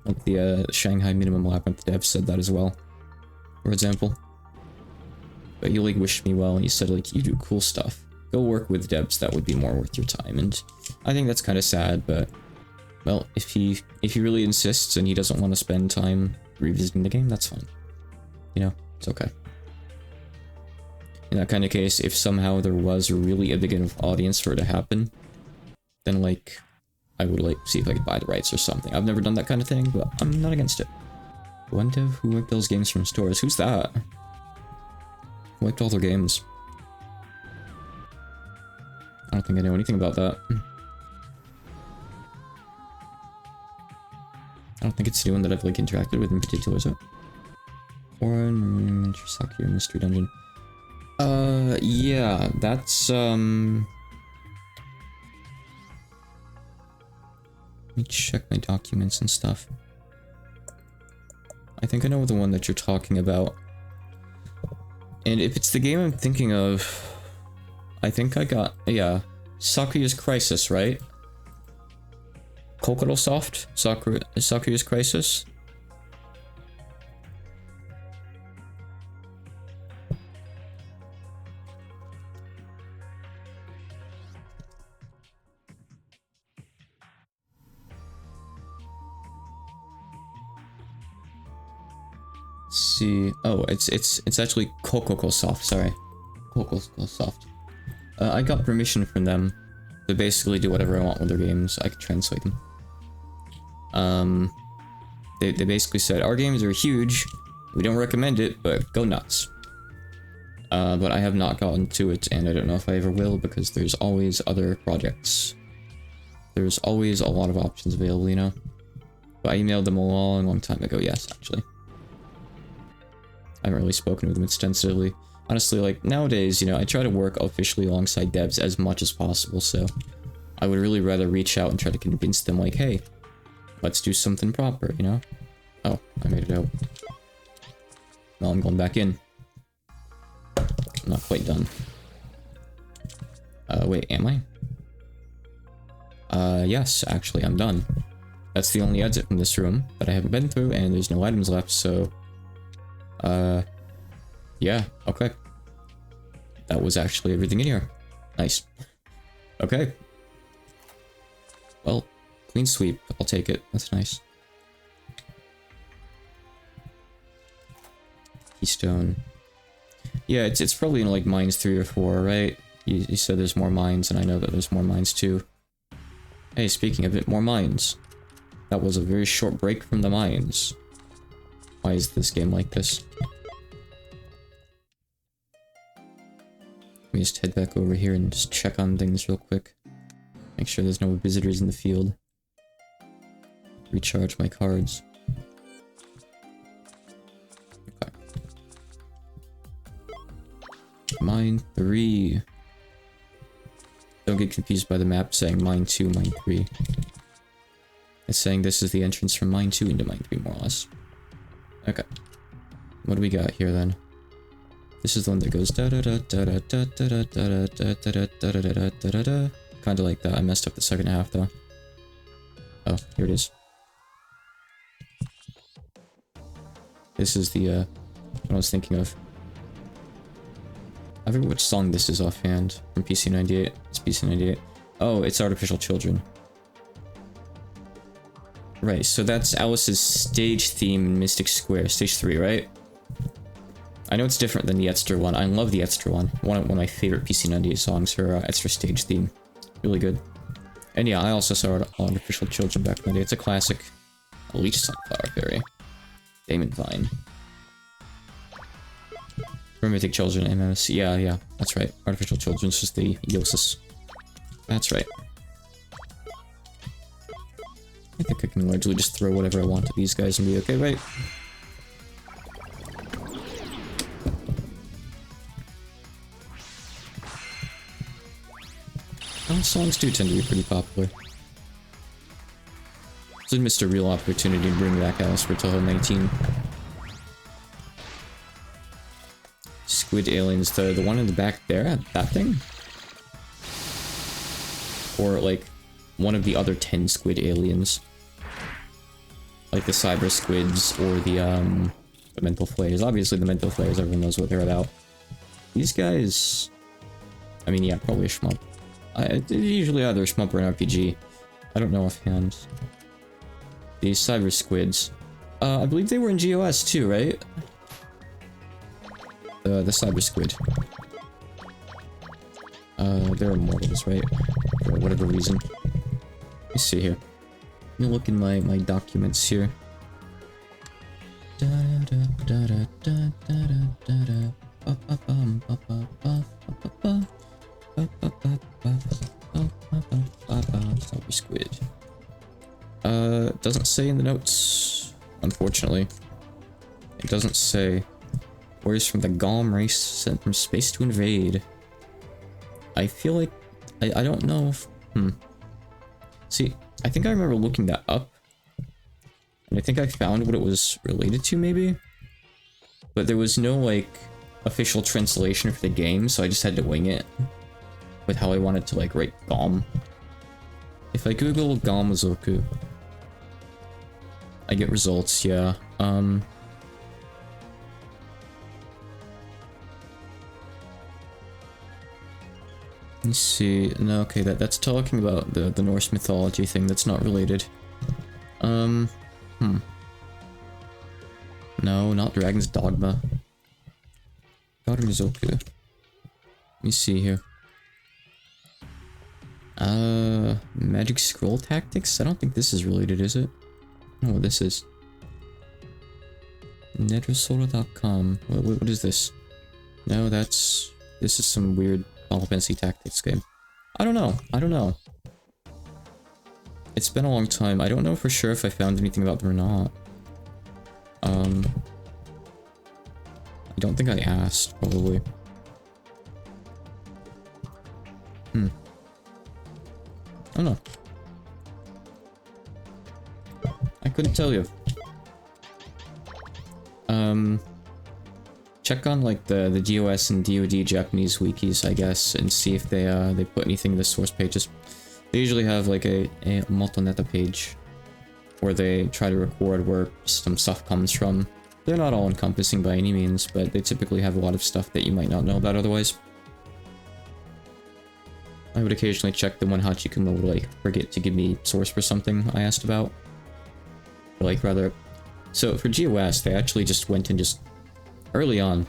A: Like the Shanghai Minimum Labyrinth dev said that as well, for example. But he like wished me well, and he said like, you do cool stuff. Go work with devs that would be more worth your time, and I think that's kind of sad, but well, if he really insists and he doesn't want to spend time revisiting the game, that's fine. You know, it's okay. In that kind of case, if somehow there was really a big enough audience for it to happen, then like, I would like see if I could buy the rights or something. I've never done that kind of thing, but I'm not against it. One dev who wiped those games from stores. Who's that? Who wiped all their games? I don't think I know anything about that. I don't think it's anyone that I've like interacted with in particular, is it? Or Sakura Mystery Dungeon. Yeah, that's, let me check my documents and stuff. I think I know the one that you're talking about. And if it's the game I'm thinking of, I think I got, yeah, Sakura's Crisis, right? Kokoro Soft? Sakura's Crisis? See, oh, it's actually Kokoko Soft, sorry. Kokoko Soft. I got permission from them to basically do whatever I want with their games. I could translate them. They basically said, our games are huge, we don't recommend it, but go nuts. But I have not gotten to it, and I don't know if I ever will, because there's always other projects. There's always a lot of options available, you know? But I emailed them a long time ago, yes, actually. I haven't really spoken with them extensively. Honestly, like, nowadays, you know, I try to work officially alongside devs as much as possible, so I would really rather reach out and try to convince them, like, hey, let's do something proper, you know? Oh, I made it out. Now I'm going back in. I'm not quite done. Wait, am I? Yes, actually, I'm done. That's the only exit from this room that I haven't been through, and there's no items left, so... yeah, okay. that was actually everything in here. Nice. Okay. Well, clean sweep. I'll take it. That's nice. Keystone. Yeah, it's probably in like mines 3 or 4, right? You said there's more mines, and I know that there's more mines too. Hey, speaking of it, more mines. That was a very short break from the mines. Why is this game like this? Let me just head back over here and just check on things real quick. Make sure there's no visitors in the field. Recharge my cards. Okay. Mine 3. Don't get confused by the map saying mine 2, mine 3. It's saying this is the entrance from mine 2 into mine 3, more or less. Okay. What do we got here then? This is the one that goes da da da da da da da da da da da da da da da da. Kinda like that. I messed up the second half though. Oh, here it is. This is the what I was thinking of. I forget which song this is offhand from PC98. It's PC98. Oh, it's Artificial Children. Right, so that's Alice's stage theme in Mystic Square, stage 3, right? I know it's different than the Etster one. I love the Etster one. One of my favorite PC98 songs, her Etster stage theme. Really good. And yeah, I also saw Artificial Children back in the day. It's a classic. A Leech Sunflower Fairy. Damon Vine. Primitive Children, MMS. Yeah, that's right. Artificial Children's just the Yosis. That's right. I think I can largely just throw whatever I want to these guys and be okay, right? Well, songs do tend to be pretty popular. So I missed a real opportunity to bring back Alice for Toho 19. Squid aliens, the one in the back there, that thing? Or like one of the other 10 squid aliens. Like the cyber squids or the mental flares. Obviously the mental flares, everyone knows what they're about. These guys, I mean, yeah, probably a shmup. Usually either a shmup or an RPG. I don't know offhand. These cyber squids. I believe they were in GOS too, right? The cyber squid. They're immortals, right? For whatever reason. Let's see here. Let me look in my documents here. Cyber squid. It doesn't say in the notes, unfortunately. It doesn't say. Warriors from the Gom race sent from space to invade. I feel like I don't know if see, I think I remember looking that up. And I think I found what it was related to, maybe? But there was no, like, official translation for the game, so I just had to wing it. With how I wanted to, like, write Gom. If I Google Gamazoku, I get results, yeah. Let's see. No, okay, that's talking about the Norse mythology thing. That's not related. No, not Dragon's Dogma. Garmizoku. Let me see here. Magic Scroll Tactics? I don't think this is related, is it? I don't know what this is. Netrosora.com. What is this? No, this is some weird Final Fantasy Tactics game. I don't know. It's been a long time. I don't know for sure if I found anything about them or not. I don't think I asked, probably. I don't know. I couldn't tell you. Check on like the DOS and DoD Japanese wikis, I guess, and see if they put anything in the source pages. They usually have like a Motoneta page where they try to record where some stuff comes from. They're not all encompassing by any means, but they typically have a lot of stuff that you might not know about otherwise. I would occasionally check them when Hachikumo would, like, forget to give me source for something I asked about. Or, like, rather... So, for GOS, they actually just went and just... Early on,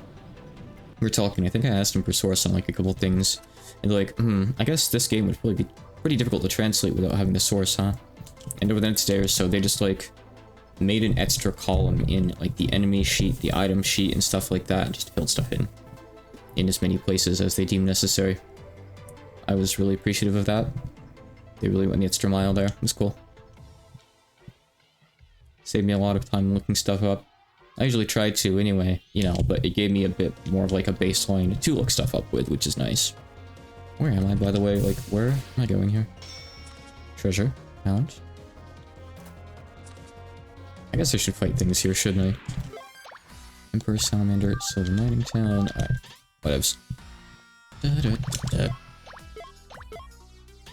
A: we were talking, I think I asked them for source on, like, a couple things. And they're like, I guess this game would probably be pretty difficult to translate without having the source, huh? And over the next day or so, they just, like, made an extra column in, like, the enemy sheet, the item sheet, and stuff like that, just filled stuff in as many places as they deemed necessary. I was really appreciative of that. They really went the extra mile there. It was cool. Saved me a lot of time looking stuff up. I usually try to anyway, you know, but it gave me a bit more of, like, a baseline to look stuff up with, which is nice. Where am I, by the way? Like, where am I going here? Treasure. Found. I guess I should fight things here, shouldn't I? Emperor Salamander, Silver Mining Town. Alright. Whatevs.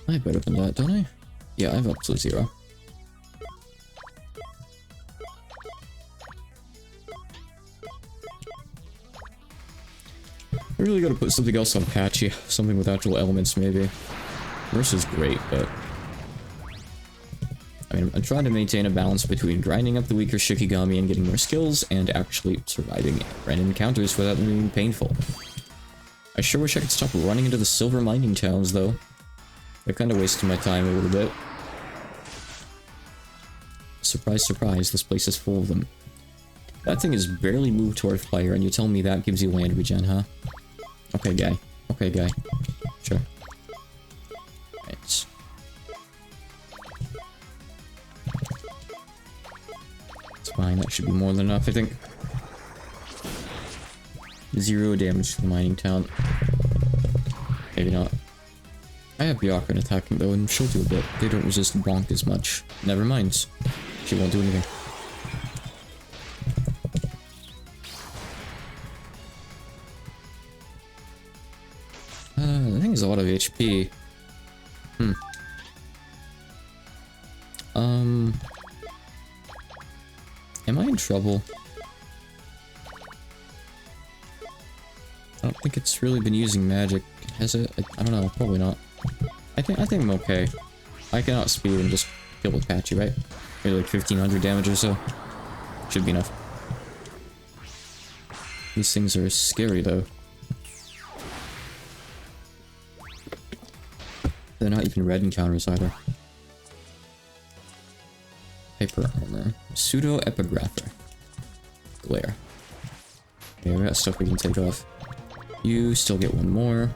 A: I have better than that, don't I? Yeah, I have up to 0. I really gotta put something else on Patchy. Something with actual elements, maybe. Versus great, but... I mean, I'm trying to maintain a balance between grinding up the weaker Shikigami and getting more skills, and actually surviving random encounters without them being painful. I sure wish I could stop running into the silver mining towns, though. They're kind of wasting my time a little bit. Surprise, surprise, this place is full of them. That thing is barely moved toward fire, and you tell me that gives you land regen, huh? Okay, guy. Okay, guy. Sure. Right. It's fine, that should be more than enough, I think. 0 damage to the mining town. Maybe not. I have Byakuran attacking though, and she'll do a bit. They don't resist bonk as much. Never mind. She won't do anything. I think there's a lot of HP. Am I in trouble? I don't think it's really been using magic, has it? I don't know, probably not. I think I'm okay. I can outspeed and just kill with Patchy, right? Maybe like 1500 damage or so. Should be enough. These things are scary though. They're not even red encounters either. Hyper armor. Pseudo epigrapher. Glare. Okay, we got stuff we can take off. You still get one more.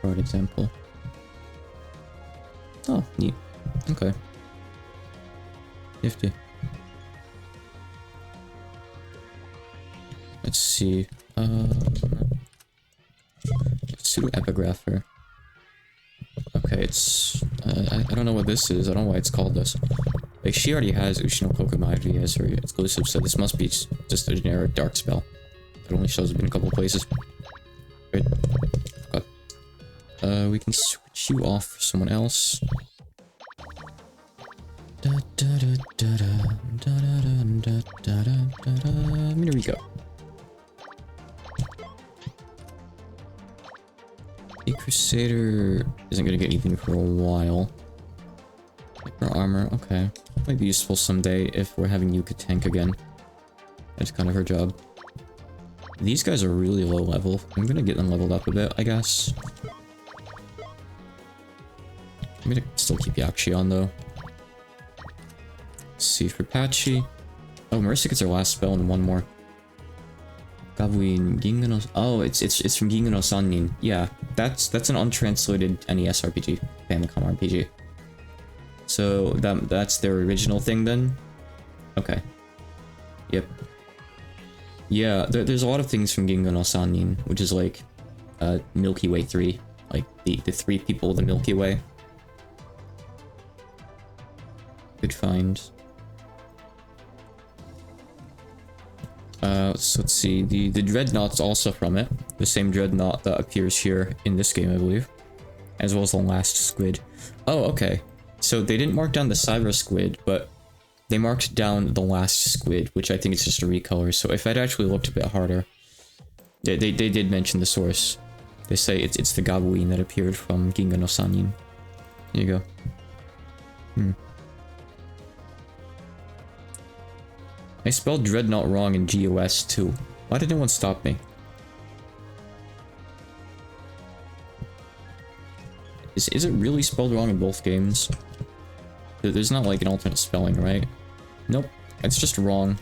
A: For example. Oh, neat. Okay. Nifty. Let's see. Pseudo epigrapher. Okay, it's... I don't know what this is. I don't know why it's called this. Like, she already has Ushino Kokomairi as her exclusive, so this must be just a generic dark spell. It only shows up in a couple places. Right. Okay. We can switch you off for someone else. Minariko. The Crusader isn't gonna get anything for a while. Hyper armor, okay. Might be useful someday if we're having Yuka tank again. That's kind of her job. These guys are really low level. I'm gonna get them leveled up a bit, I guess. I'm gonna still keep Yakshi on though. Let's see for Patchy. Oh, Mercy gets her last spell and one more. Gabuin Ginga oh, it's from Ginga no Sannin. Yeah, that's an untranslated NES RPG, Famicom RPG. So that's their original thing then. Okay. Yep. Yeah, there's a lot of things from Ginga no Sannin, which is like Milky Way 3, like the 3 people of the Milky Way. Good find. So let's see, the Dreadnought's also from it. The same Dreadnought that appears here in this game, I believe. As well as the last squid. Oh, okay. So they didn't mark down the Cyber Squid, but they marked down the last squid, which I think is just a recolor. So if I'd actually looked a bit harder, they did mention the source. They say it's the Gabuin that appeared from Ginga no Sannin. There you go. I spelled Dreadnought wrong in GOS too. Why did no one stop me? Is it really spelled wrong in both games? There's not like an alternate spelling, right? Nope, it's just wrong.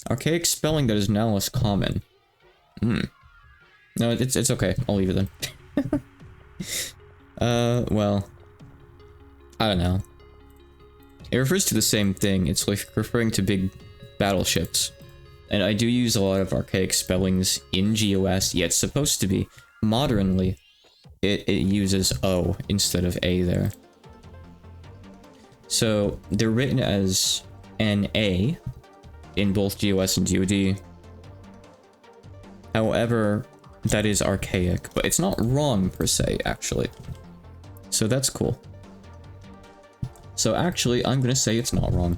A: Archaic spelling that is now less common. No, it's okay. I'll leave it then. Well, I don't know. It refers to the same thing. It's like referring to big battleships. And I do use a lot of archaic spellings in GOS, yet it's supposed to be. Modernly, it uses O instead of A there. So, they're written as NA in both GOS and GOD. However, that is archaic, but it's not wrong per se, actually. So that's cool. So actually, I'm gonna say it's not wrong.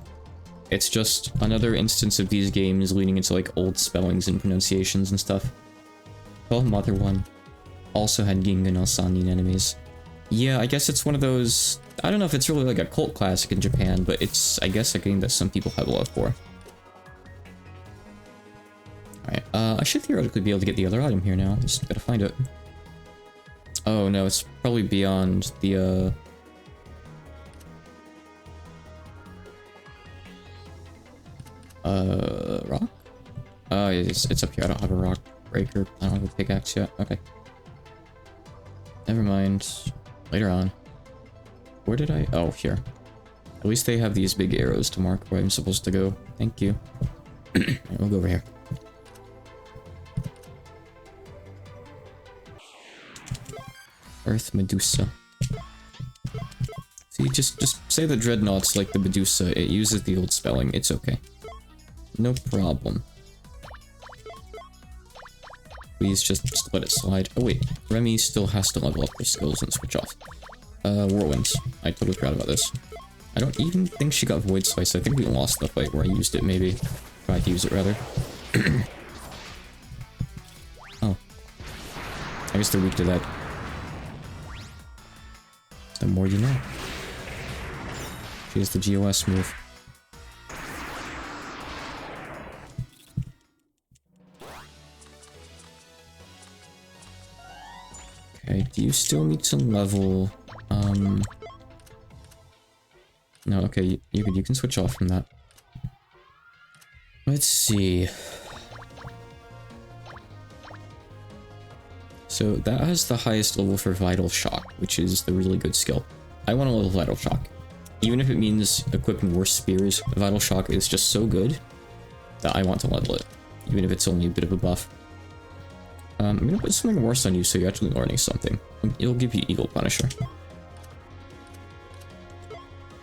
A: It's just another instance of these games leaning into like old spellings and pronunciations and stuff. The Mother one also had Ginga no Sannin enemies. Yeah, I guess it's one of those... I don't know if it's really like a cult classic in Japan, but it's, I guess, a game that some people have love for. Alright, I should theoretically be able to get the other item here now. Just gotta find it. Oh no, it's probably beyond the, rock? Oh, it's up here. I don't have a rock breaker. I don't have a pickaxe yet. Okay. Never mind. Later on. Where did I... Oh, here. At least they have these big arrows to mark where I'm supposed to go. Thank you. Right, we'll go over here. Earth Medusa. See, just say the Dreadnought's like the Medusa. It uses the old spelling. It's okay. No problem. Please just let it slide. Oh wait, Remy still has to level up her skills and switch off. Whirlwinds. I totally forgot about this. I don't even think she got Void Slice. I think we lost the fight where I used it, maybe. Tried to use it, rather. Oh. I guess they're weak to that. The more you know. She has the GOS move. Okay, do you still need to level... No, okay, you can switch off from that. Let's see. So that has the highest level for Vital Shock, which is the really good skill. I want to level Vital Shock. Even if it means equipping worse spears, Vital Shock is just so good that I want to level it. Even if it's only a bit of a buff. I'm gonna put something worse on you so you're actually learning something. It'll give you Eagle Punisher.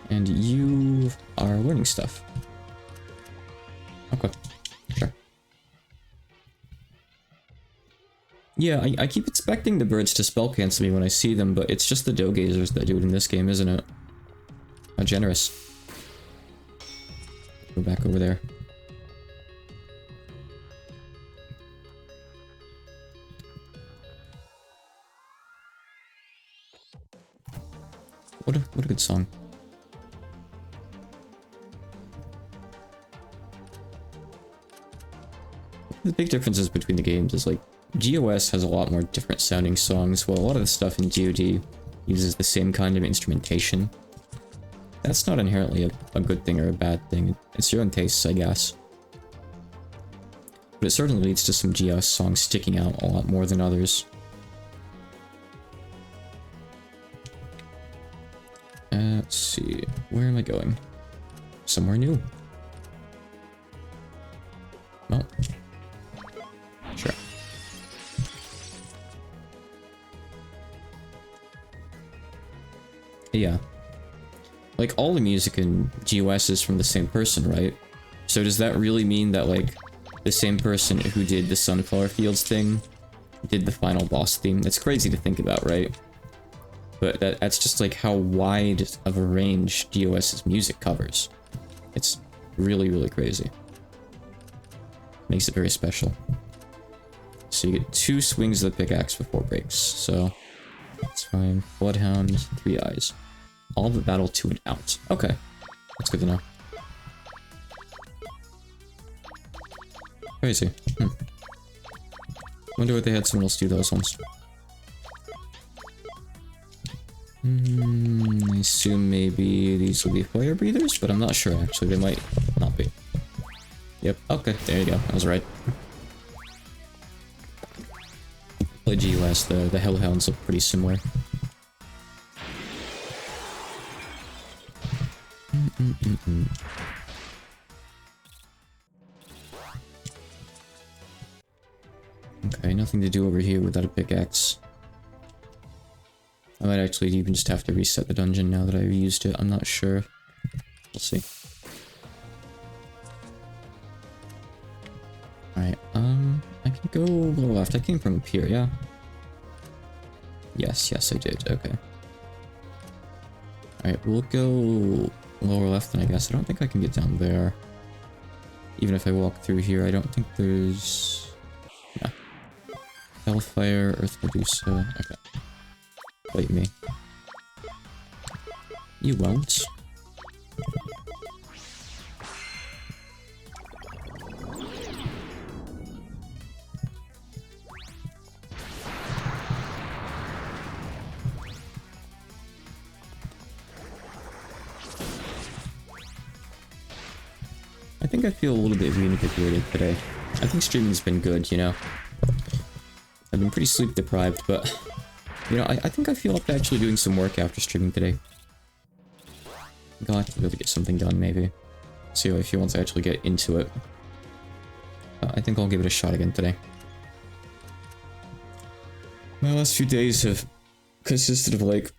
A: And you are learning stuff. Okay, sure. Yeah, I keep expecting the birds to spell cancel me when I see them, but it's just the dough gazers that do it in this game, isn't it? How generous. Go back over there. What a good song. The big differences between the games is like GOS has a lot more different sounding songs, while a lot of the stuff in GOD uses the same kind of instrumentation. That's not inherently a good thing or a bad thing. It's your own tastes, I guess. But it certainly leads to some GOS songs sticking out a lot more than others. Let's see, where am I going? Somewhere new. Well, sure. Yeah. Like, all the music in GOS is from the same person, right? So does that really mean that, like, the same person who did the Sunflower Fields thing did the final boss theme? That's crazy to think about, right? But that's just like how wide of a range GOS's music covers. It's really, really crazy. makes it very special. So you get 2 swings of the pickaxe before it breaks, so that's fine. Bloodhound, 3 eyes. All but battle to and out. Okay, that's good to know. Crazy. Wonder what they had someone else do those ones. I assume maybe these will be fire breathers, but I'm not sure actually. They might not be. Yep, okay, there you go. I was right. Play GUS, the Hellhounds look pretty similar. Okay, nothing to do over here without a pickaxe. I might actually even just have to reset the dungeon now that I've used it. I'm not sure. We'll see. Alright, I can go lower left. I came from up here, yeah? Yes, I did. Okay. Alright, we'll go lower left then, I guess. I don't think I can get down there. Even if I walk through here, I don't think there's... No. Hellfire, Earth Medusa. Okay. Wait me. You won't. I think I feel a little bit reinvigorated today. I think streaming's been good, you know. I've been pretty sleep deprived, but you know, I think I feel up to actually doing some work after streaming today. I think I'll have to be able to get something done, maybe. See if he wants to actually get into it. I think I'll give it a shot again today. My last few days have consisted of like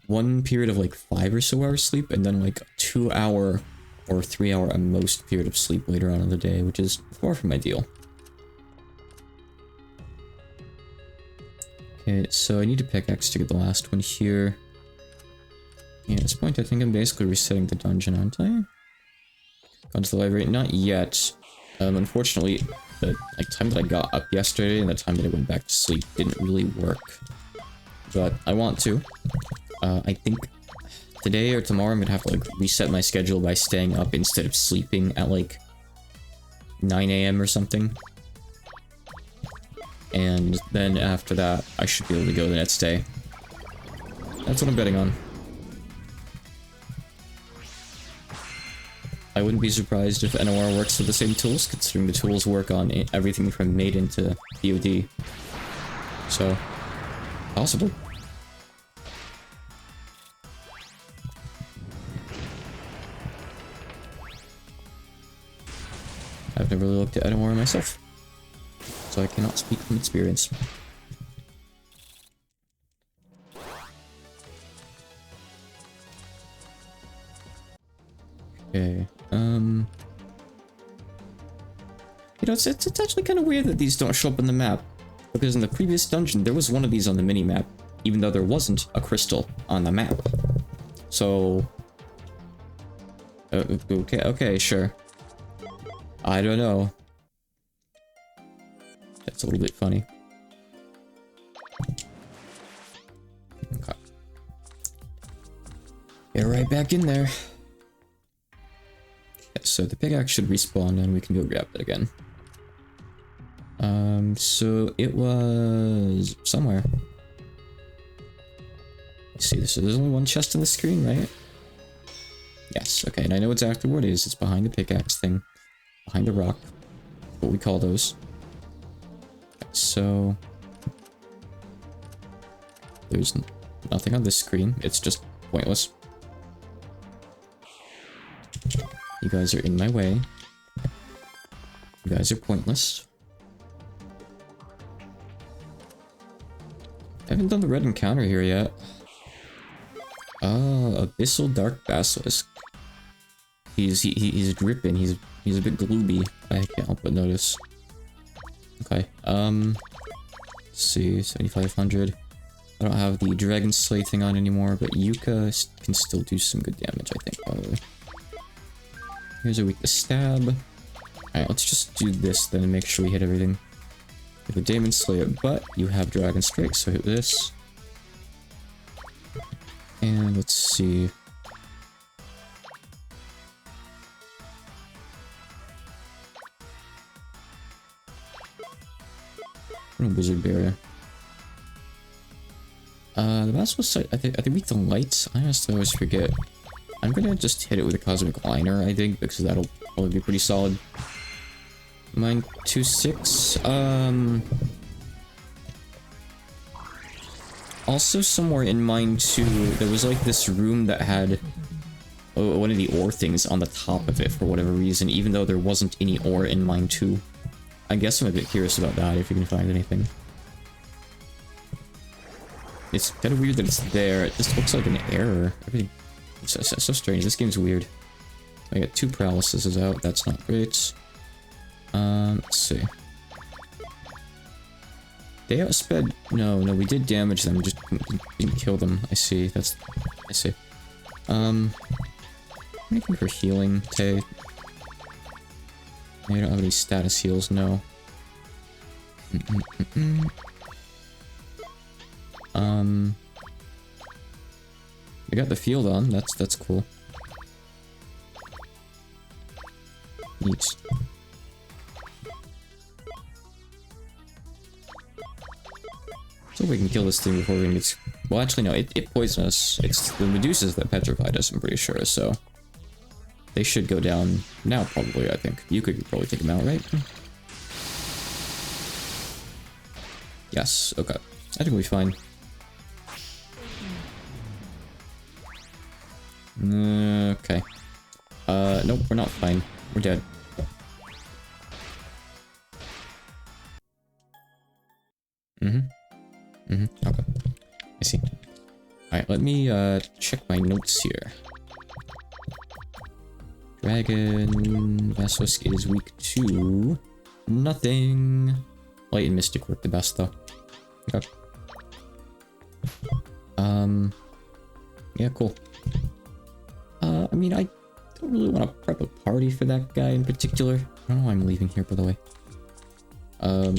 A: one period of like 5 or so hours sleep, and then like 2 hour or 3 hour at most period of sleep later on in the day, which is far from ideal. Okay, so I need a pickaxe to get the last one here. Yeah, at this point I think I'm basically resetting the dungeon, aren't I? Gone to the library? Not yet. Unfortunately, the time that I got up yesterday and the time that I went back to sleep didn't really work. But I want to. I think today or tomorrow I'm gonna have to like reset my schedule by staying up instead of sleeping at like 9 AM or something. And then after that, I should be able to go the next day. That's what I'm betting on. I wouldn't be surprised if NOR works with the same tools, considering the tools work on everything from Maiden to POD. So, possible. I've never really looked at NOR myself, so I cannot speak from experience. Okay, you know, it's actually kind of weird that these don't show up on the map, because in the previous dungeon there was one of these on the mini-map, even though there wasn't a crystal on the map. So... okay, sure. I don't know. That's a little bit funny. Okay. Get right back in there. Okay, so the pickaxe should respawn and we can go grab it again. So it was somewhere. Let's see, there's only one chest on the screen, right? Yes, okay, and I know exactly where it is. It's behind the pickaxe thing. Behind the rock. What we call those. Okay, so... there's nothing on this screen. It's just pointless. You guys are in my way. You guys are pointless. I haven't done the red encounter here yet. Abyssal Dark Basilisk. He's dripping. He's a bit glooby. I can't help but notice. Okay. Let's see, 7,500. I don't have the Dragon Slay thing on anymore, but Yuka can still do some good damage, I think, probably. Here's a weakness stab. Alright, let's just do this then and make sure we hit everything. You have a Demon Slayer, but you have Dragon Strike, so hit this. And let's see. Wizard Barrier. The Master Sight, I think we the lights. I honestly always forget. I'm gonna just hit it with a Cosmic Liner, I think, because that'll probably be pretty solid. Mine 2-6. Also, somewhere in mine 2, there was like this room that had one of the ore things on the top of it for whatever reason, even though there wasn't any ore in mine 2. I guess I'm a bit curious about that, if you can find anything. It's kind of weird that it's there. It just looks like an error. Everything. It's so strange. This game's weird. I got 2 paralyses out. That's not great. Let's see. They outsped. No, we did damage them. We just didn't kill them. I see. I see. Anything for healing, Tay? I don't have any status heals, no. We got the field on, that's cool. Neat. So we can kill this thing before we get... Well, actually no, it poisoned us. It's the Medusas that petrified us, I'm pretty sure, so... They should go down now, probably, I think. You could probably take them out, right? Yes, okay. I think we'll be fine. Okay. Nope, we're not fine. We're dead. Okay. I see. Alright, let me, check my notes here. Dragon Basilisk is weak to nothing. Light and Mystic work the best though. Okay. Yeah, cool. I mean, I don't really want to prep a party for that guy in particular. I don't know why I'm leaving here, by the way.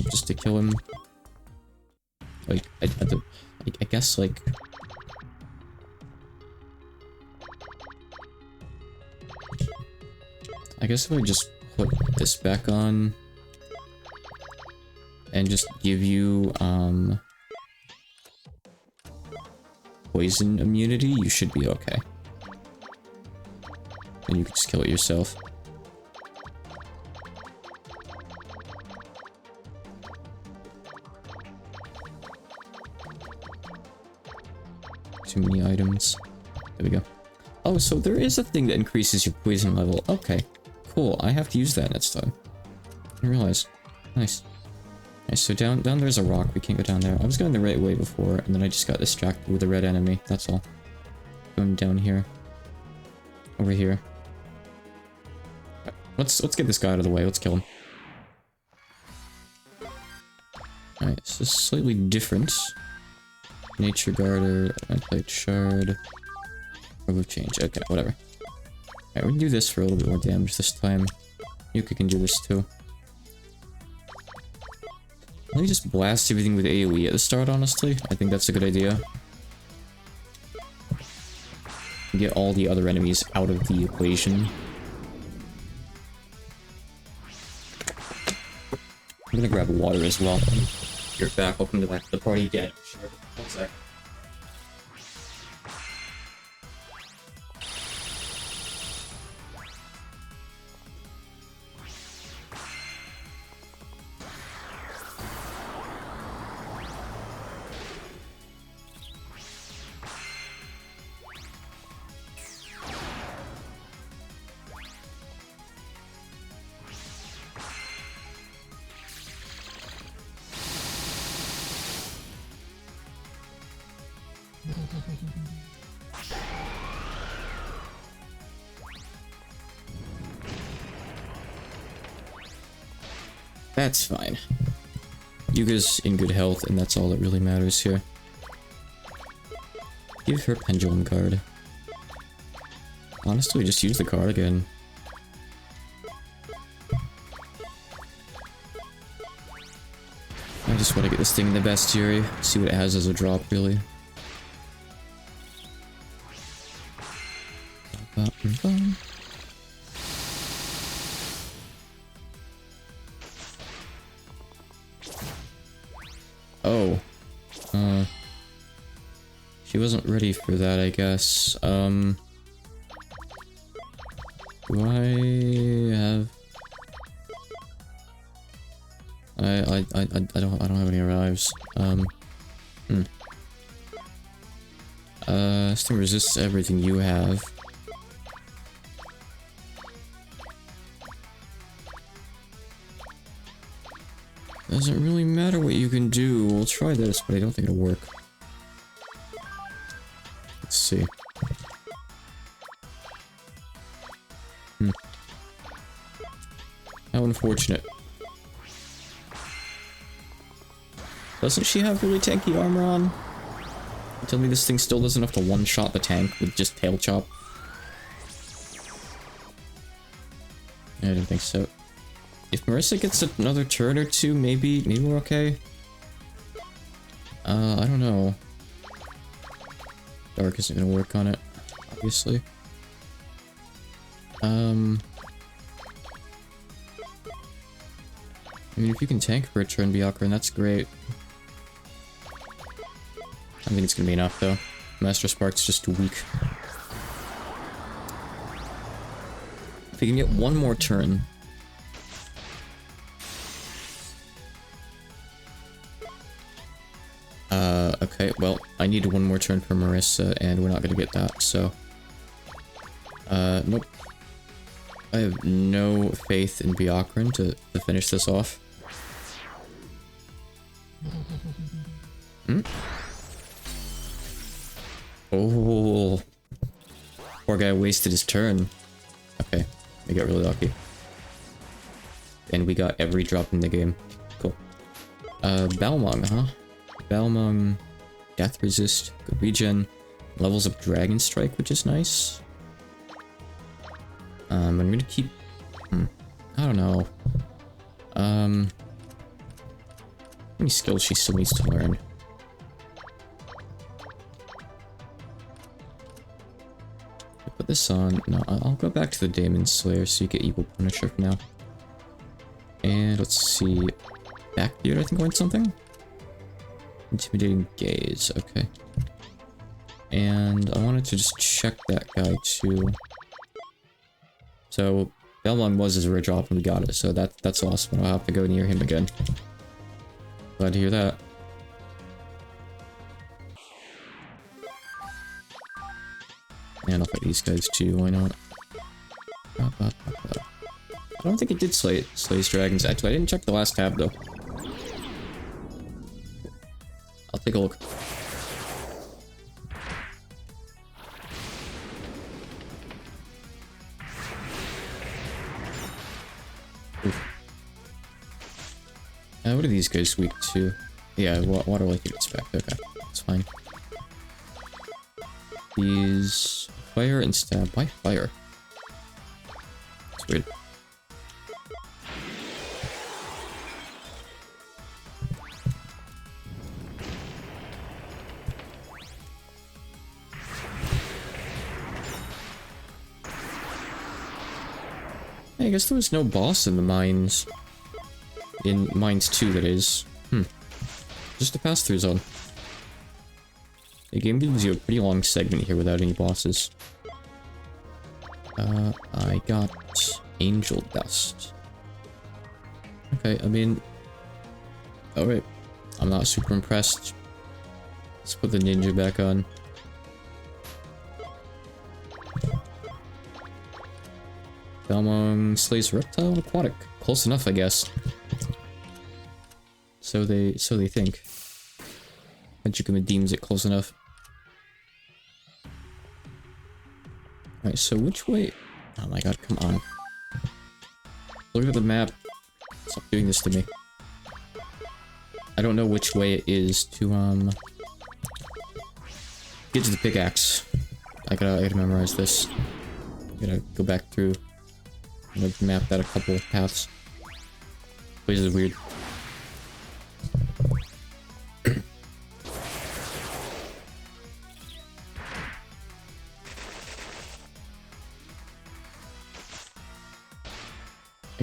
A: Just to kill him. Like, I guess, like... I guess if I just put this back on... and just give you, poison immunity, you should be okay. And you can just kill it yourself. Too many items. There we go. Oh, so there is a thing that increases your poison level. Okay, cool. I have to use that next time. I didn't realize. Nice. Nice, so down there's a rock. We can't go down there. I was going the right way before, and then I just got distracted with a red enemy. That's all. Going down here. Over here. Let's get this guy out of the way. Let's kill him. Alright, so slightly different. Nature Garter, Plate Shard. Robe of Change. Okay, whatever. Alright, we can do this for a little bit more damage this time. Yuka can do this too. Let me just blast everything with AoE at the start, honestly. I think that's a good idea. Get all the other enemies out of the equation. I'm gonna grab water as well. You're back. Welcome to the party again. Sure. One sec. That's fine. Yuga's in good health, and that's all that really matters here. Give her Pendulum Guard. Honestly, just use the card again. I just want to get this thing in the bestiary, see what it has as a drop, really. Oh. She wasn't ready for that, I guess. Do I have... I don't have any arrives. This thing resists everything you have. Doesn't really matter what you can do. We'll try this, but I don't think it'll work. Let's see. How unfortunate. Doesn't she have really tanky armor on? Tell me this thing still doesn't have to one-shot the tank with just tail chop. I didn't think so. If Marissa gets another turn or two, maybe we're okay. I don't know. Dark isn't gonna work on it, obviously. I mean, if you can tank for a turn, Byakuran, that's great. I think it's gonna be enough, though. Master Spark's just too weak. If we can get one more turn... okay, well, I need one more turn for Marissa, and we're not gonna get that, so... nope. I have no faith in Byakuran to finish this off. Oh, poor guy wasted his turn. Okay, we got really lucky. And we got every drop in the game. Cool. Balmung, huh? Balmung, Death Resist, good regen, levels up Dragon Strike, which is nice. I'm gonna keep... I don't know. How many skills she still needs to learn? Put this on. No, I'll go back to the Daemon Slayer so you get Evil Punisher for now. And let's see. Backbeard, I think, I want something? Intimidating Gaze, okay. And I wanted to just check that guy too. So, Balmung was his rare drop and we got it, so that's awesome. I'll have to go near him again. Glad to hear that. And I'll fight these guys too, why not? I don't think it did slay his dragons. Actually, I didn't check the last tab though. I'll take a look. What are these guys weak to? Yeah, water like you'd expect. Okay, that's fine. These fire and stab. Why fire? It's weird. I guess there was no boss in the mines. In Mines 2, that is. Just a pass-through zone. The game gives you a pretty long segment here without any bosses. I got Angel Dust. Okay, I mean... Alright. I'm not super impressed. Let's put the ninja back on. Balmung slays reptile and aquatic. Close enough, I guess. So they think. Hajikuma deems it close enough. Alright, so which way? Oh my god, come on. Look at the map. Stop doing this to me. I don't know which way it is to, get to the pickaxe. I gotta memorize this. I gotta go back through. I'm gonna map that a couple paths. Place is weird.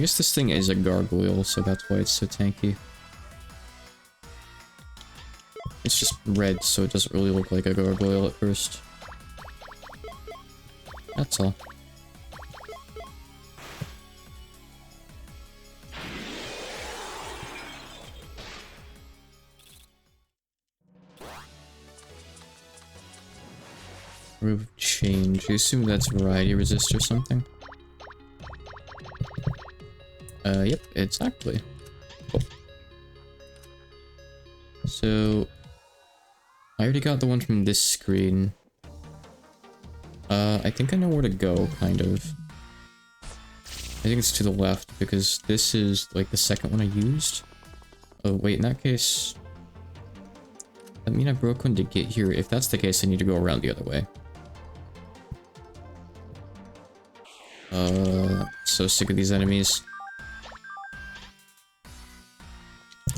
A: guess this thing is a gargoyle, so that's why it's so tanky. It's just red, so it doesn't really look like a gargoyle at first. That's all. Remove change. I assume that's variety resist or something. Yep, exactly. Cool. So, I already got the one from this screen. I think I know where to go, kind of. I think it's to the left, because this is, like, the second one I used. Oh, wait, in that case... I mean, I broke one to get here. If that's the case, I need to go around the other way. So sick of these enemies.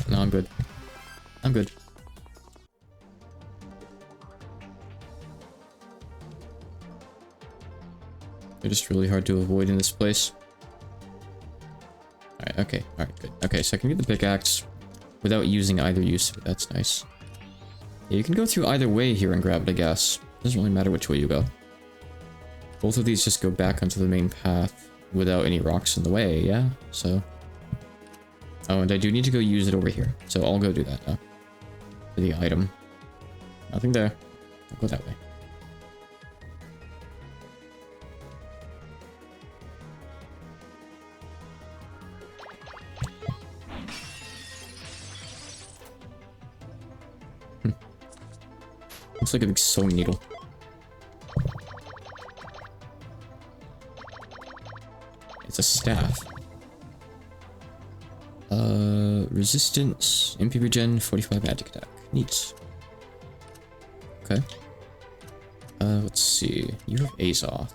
A: No, I'm good. I'm good. They're just really hard to avoid in this place. Alright, okay. Alright, good. Okay, so I can get the pickaxe without using either use of it. That's nice. Yeah, you can go through either way here and grab it, I guess. Doesn't really matter which way you go. Both of these just go back onto the main path without any rocks in the way, yeah? So... Oh, and I do need to go use it over here. So I'll go do that now. For the item. Nothing there. I'll go that way. Looks like a big sewing needle. It's a staff. Resistance, MP regen, 45 magic attack. Neat. Okay. Let's see. You have Azoth.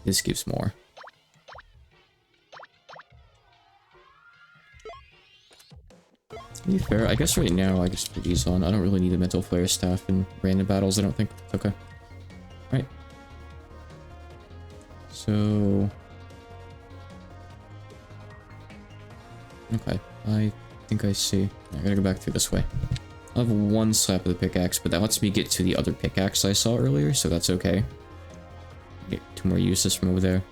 A: This gives more. To be fair, I guess right now I just put these on. I don't really need the mental flare staff in random battles, I don't think. Okay. Right. So... Okay, I think I see. I gotta go back through this way. I have one slap of the pickaxe, but that lets me get to the other pickaxe I saw earlier, so that's okay. Get 2 more uses from over there.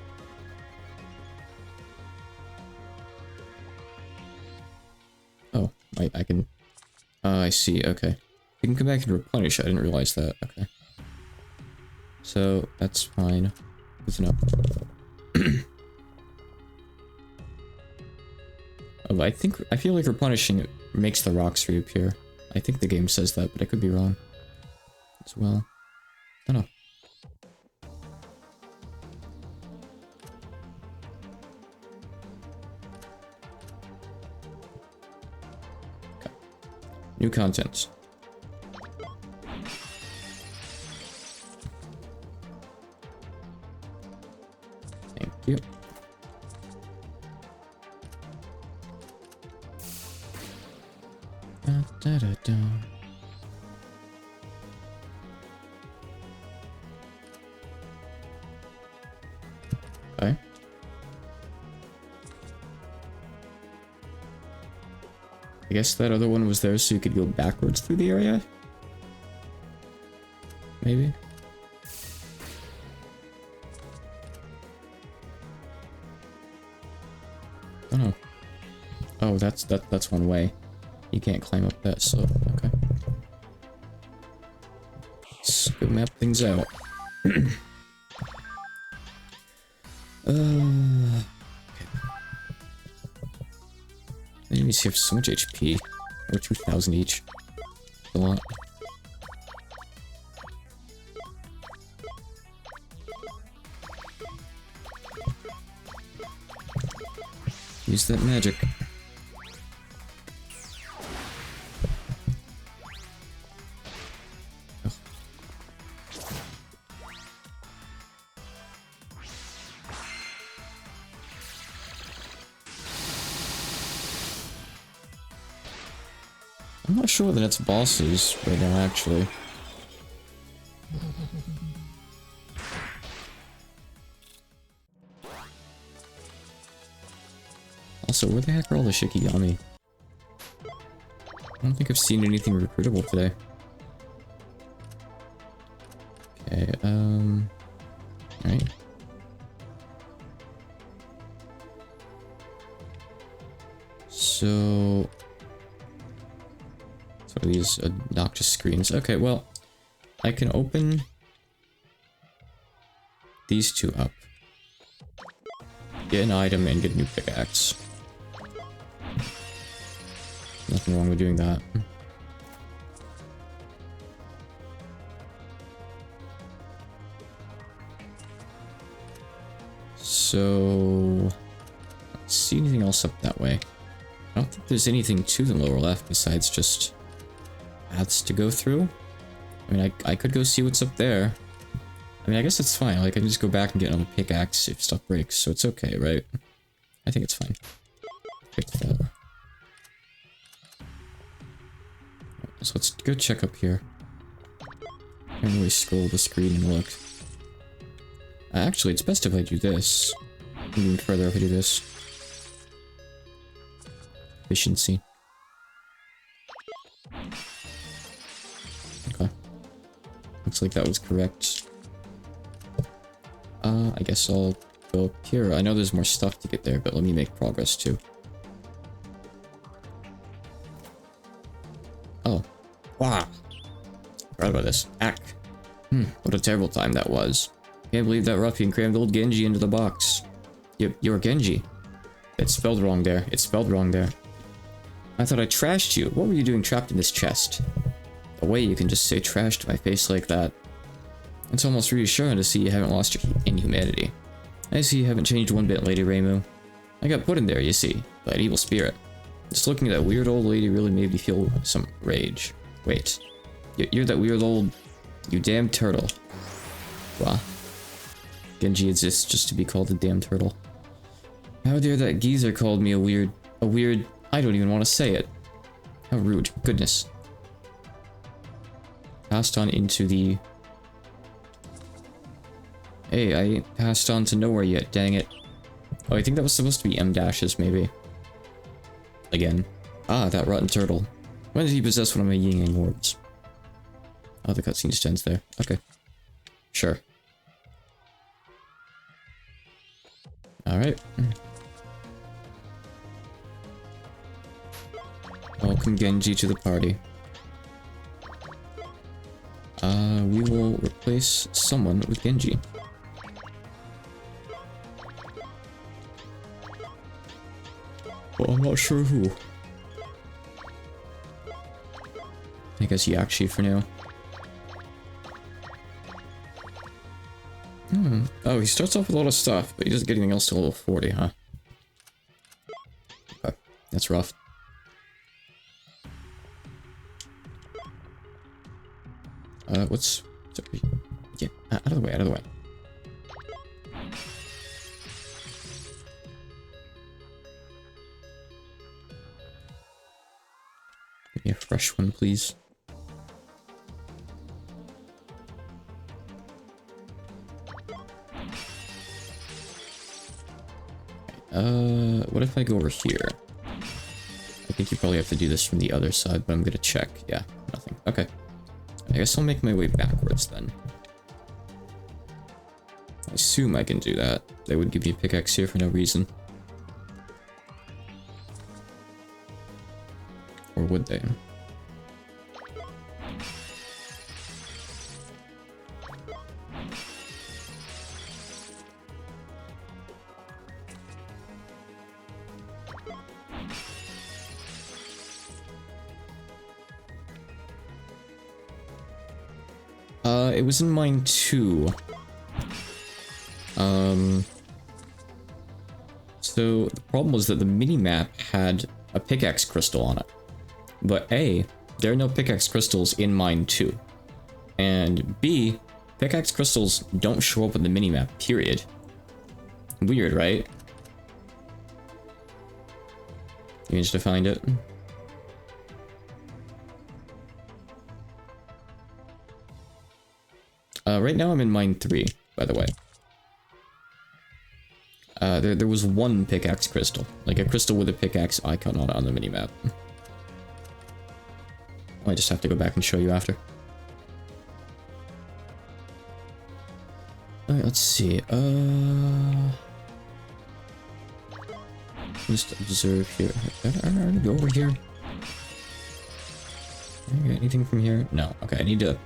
A: Oh, I can... I see, okay. You can come back and replenish, I didn't realize that, okay. So, that's fine. Good to know. Oh, I feel like replenishing it makes the rocks reappear. I think the game says that, but I could be wrong as well. I don't know. Okay. New content. Thank you. Da, da, da. Okay. I guess that other one was there so you could go backwards through the area? Maybe? Oh no. Oh, that's one way. You can't climb up that slope. Okay. Let's go map things out. Okay. Enemies here have so much HP. Over 2,000 each. A lot. Use that magic. I'm not sure that it's bosses right now, actually. Also, where the heck are all the Shikigami? I don't think I've seen anything recruitable today. Okay, alright. So... what are these obnoxious screens? Okay, well, I can open these two up. Get an item and get a new pickaxe. Nothing wrong with doing that. So... let's see anything else up that way. I don't think there's anything to the lower left besides just paths to go through. I mean, I could go see what's up there. I mean, I guess it's fine. Like, I can just go back and get another pickaxe if stuff breaks, so it's okay, right? I think it's fine. Pick that. So let's go check up here. I can't really scroll the screen and look. Actually, it's best if I do this. Even further if I do this. Efficiency. Okay. Looks like that was correct. I guess I'll go up here. I know there's more stuff to get there, but let me make progress too. Oh. Wow. Forgot about this. Ack. What a terrible time that was. Can't believe that ruffian crammed old Genji into the box. You're Genji. It's spelled wrong there. It's spelled wrong there. I thought I trashed you. What were you doing trapped in this chest? The way you can just say trash to my face like that. It's almost reassuring to see you haven't lost your inhumanity. I see you haven't changed one bit, Lady Reimu. I got put in there, you see, by an evil spirit. Just looking at that weird old lady really made me feel some rage. Wait. You're that weird old... you damn turtle. Wow. Genji exists just to be called a damn turtle. How dare that geezer called me a weird... I don't even want to say it. How rude. Goodness. Passed on into the... Hey, I ain't passed on to nowhere yet, dang it. Oh, I think that was supposed to be M dashes, maybe. Again. Ah, that rotten turtle. When did he possess one of my yin-yang words? Oh, the cutscene just ends there. Okay. Sure. Alright. Welcome Genji to the party. We will replace someone with Genji. Well, I'm not sure who. I guess Yakshi for now. Oh, he starts off with a lot of stuff, but he doesn't get anything else till level 40, huh? Okay, that's rough. What's yeah, out of the way, out of the way. Give me a fresh one, please. What if I go over here? I think you probably have to do this from the other side, but I'm gonna check. Yeah, nothing. Okay. I guess I'll make my way backwards then. I assume I can do that. They would give me a pickaxe here for no reason. Or would they? It was in mine too. So the problem was that the mini-map had a pickaxe crystal on it. But A, there are no pickaxe crystals in mine 2. And B, pickaxe crystals don't show up in the mini-map, period. Weird, right? You managed to find it? Right now I'm in mine 3, by the way. There was one pickaxe crystal. Like a crystal with a pickaxe icon on the minimap. I just have to go back and show you after. Alright, let's see. Just observe here. I already go over here. Okay, anything from here? No. Okay, I need to...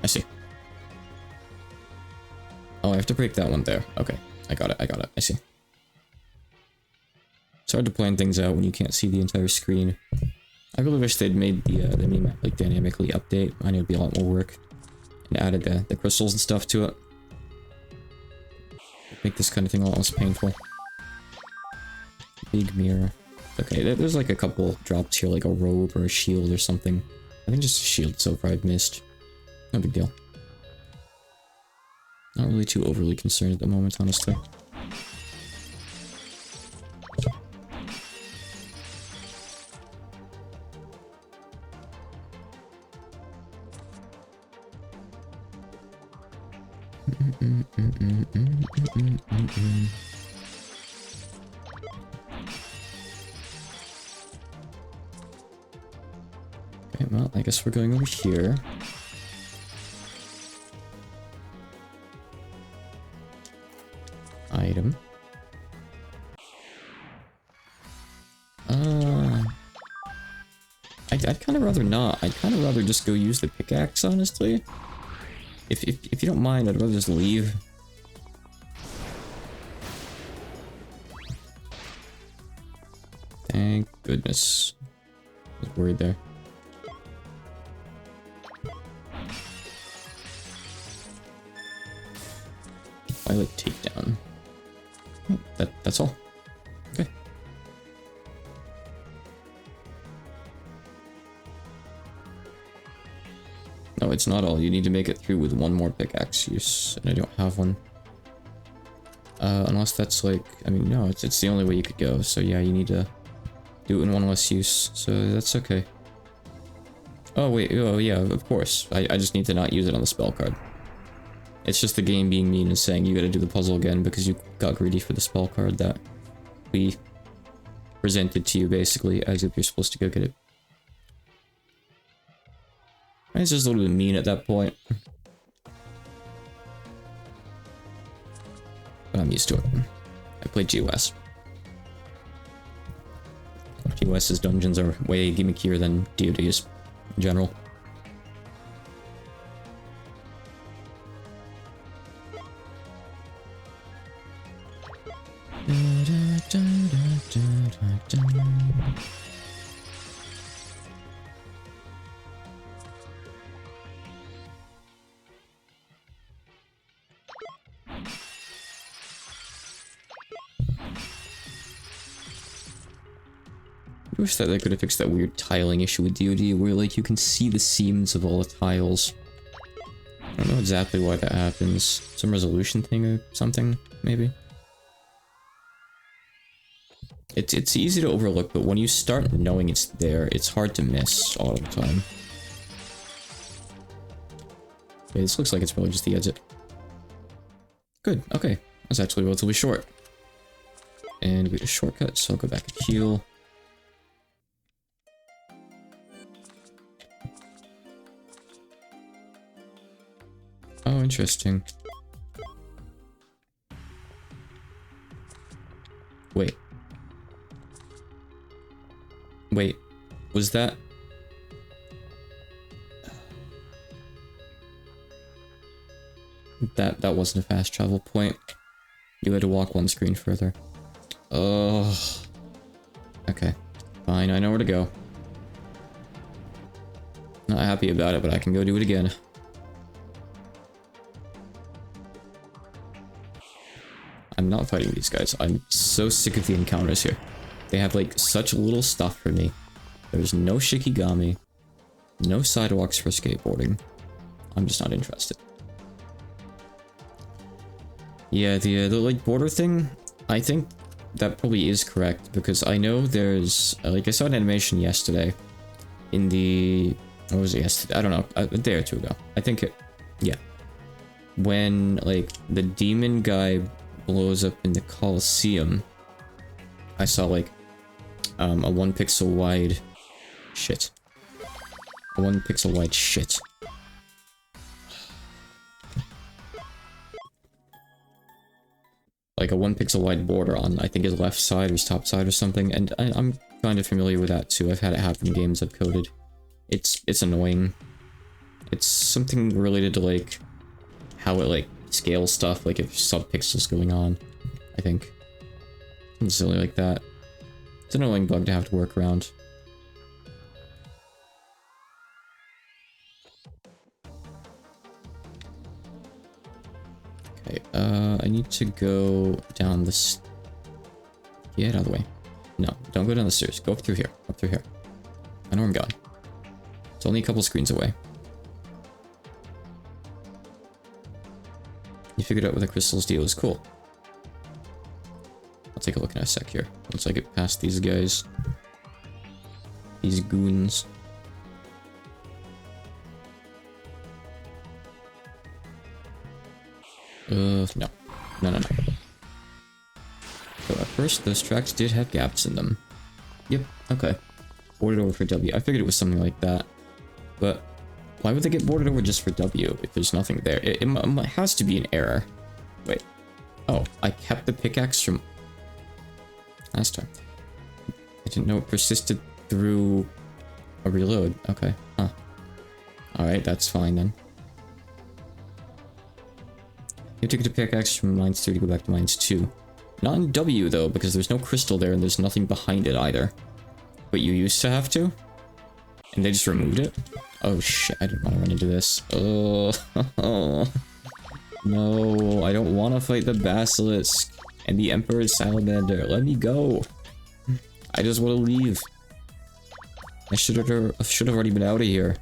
A: I see. Oh, I have to break that one there. Okay, I got it. I see. It's hard to plan things out when you can't see the entire screen. I really wish they'd made the minimap like dynamically update. I know it'd be a lot more work. And added the crystals and stuff to it. Make this kind of thing a lot less painful. Big mirror. Okay, there's like a couple drops here, like a robe or a shield or something. I think just a shield so far I've missed. No big deal. Not really too overly concerned at the moment, honestly. Okay, well, I guess we're going over here. Item. I'd kind of rather not. I'd kind of rather just go use the pickaxe, honestly. If you don't mind, I'd rather just leave. Thank goodness. I was worried there. Violet takedown. Oh, that's all. Okay. No, it's not all. You need to make it through with one more pickaxe use, and I don't have one. Unless that's like, I mean, no, it's the only way you could go. So yeah, you need to do it in one less use. So that's okay. Oh wait, oh yeah, of course. I just need to not use it on the spell card. It's just the game being mean and saying you gotta do the puzzle again because you got greedy for the spell card that we presented to you basically as if you're supposed to go get it. It's just a little bit mean at that point. But I'm used to it. I played GOS. GOS's dungeons are way gimmickier than DoD's in general. I wish that they could have fixed that weird tiling issue with DoD where like you can see the seams of all the tiles. I don't know exactly why that happens. Some resolution thing or something, maybe? It's easy to overlook, but when you start knowing it's there, it's hard to miss all the time. Okay, this looks like it's probably just the exit. Good, okay. That's actually relatively short. And we get a shortcut, so I'll go back and heal. Oh, interesting. Wait. Wait, was that... That wasn't a fast travel point. You had to walk one screen further. Oh. Okay. Fine, I know where to go. Not happy about it, but I can go do it again. I'm not fighting these guys. I'm so sick of the encounters here. They have like such little stuff for me. There's no Shikigami. No sidewalks for skateboarding. I'm just not interested. Yeah, the like border thing, I think that probably is correct because I know there's like I saw an animation yesterday in the what was it yesterday? I don't know, a day or two ago. I think it, yeah. When like the demon guy blows up in the Coliseum, I saw like a 1 pixel wide shit. A 1 pixel wide shit. Like a 1 pixel wide border on, I think, his left side or his top side or something, and I'm kind of familiar with that too. I've had it happen in games I've coded. It's annoying. It's something related to like how it like scales stuff, like if subpixels going on, I think. Something silly like that. It's an annoying bug to have to work around. Okay, I need to go down this. Get out of the way. No, don't go down the stairs. Go up through here. Up through here. I know where I'm going. It's only a couple screens away. You figured out what the crystals deal is. Cool. I'll take a look in a sec here. Once I get past these guys. These goons. No. No, no, no. So at first, those tracks did have gaps in them. Yep, okay. Boarded over for W. I figured it was something like that. But why would they get boarded over just for W if there's nothing there? It has to be an error. Wait. Oh, I kept the pickaxe from last time. I didn't know it persisted through a reload. Okay, huh. Alright, that's fine then. You took the pickaxe from mines 3 to go back to mines 2. Not in W though, because there's no crystal there and there's nothing behind it either. But you used to have to? And they just removed it? Oh shit, I didn't want to run into this. Oh, no, I don't want to fight the Basilisk and the Emperor's Salamander. Let me go. I just want to leave. I should have already been out of here.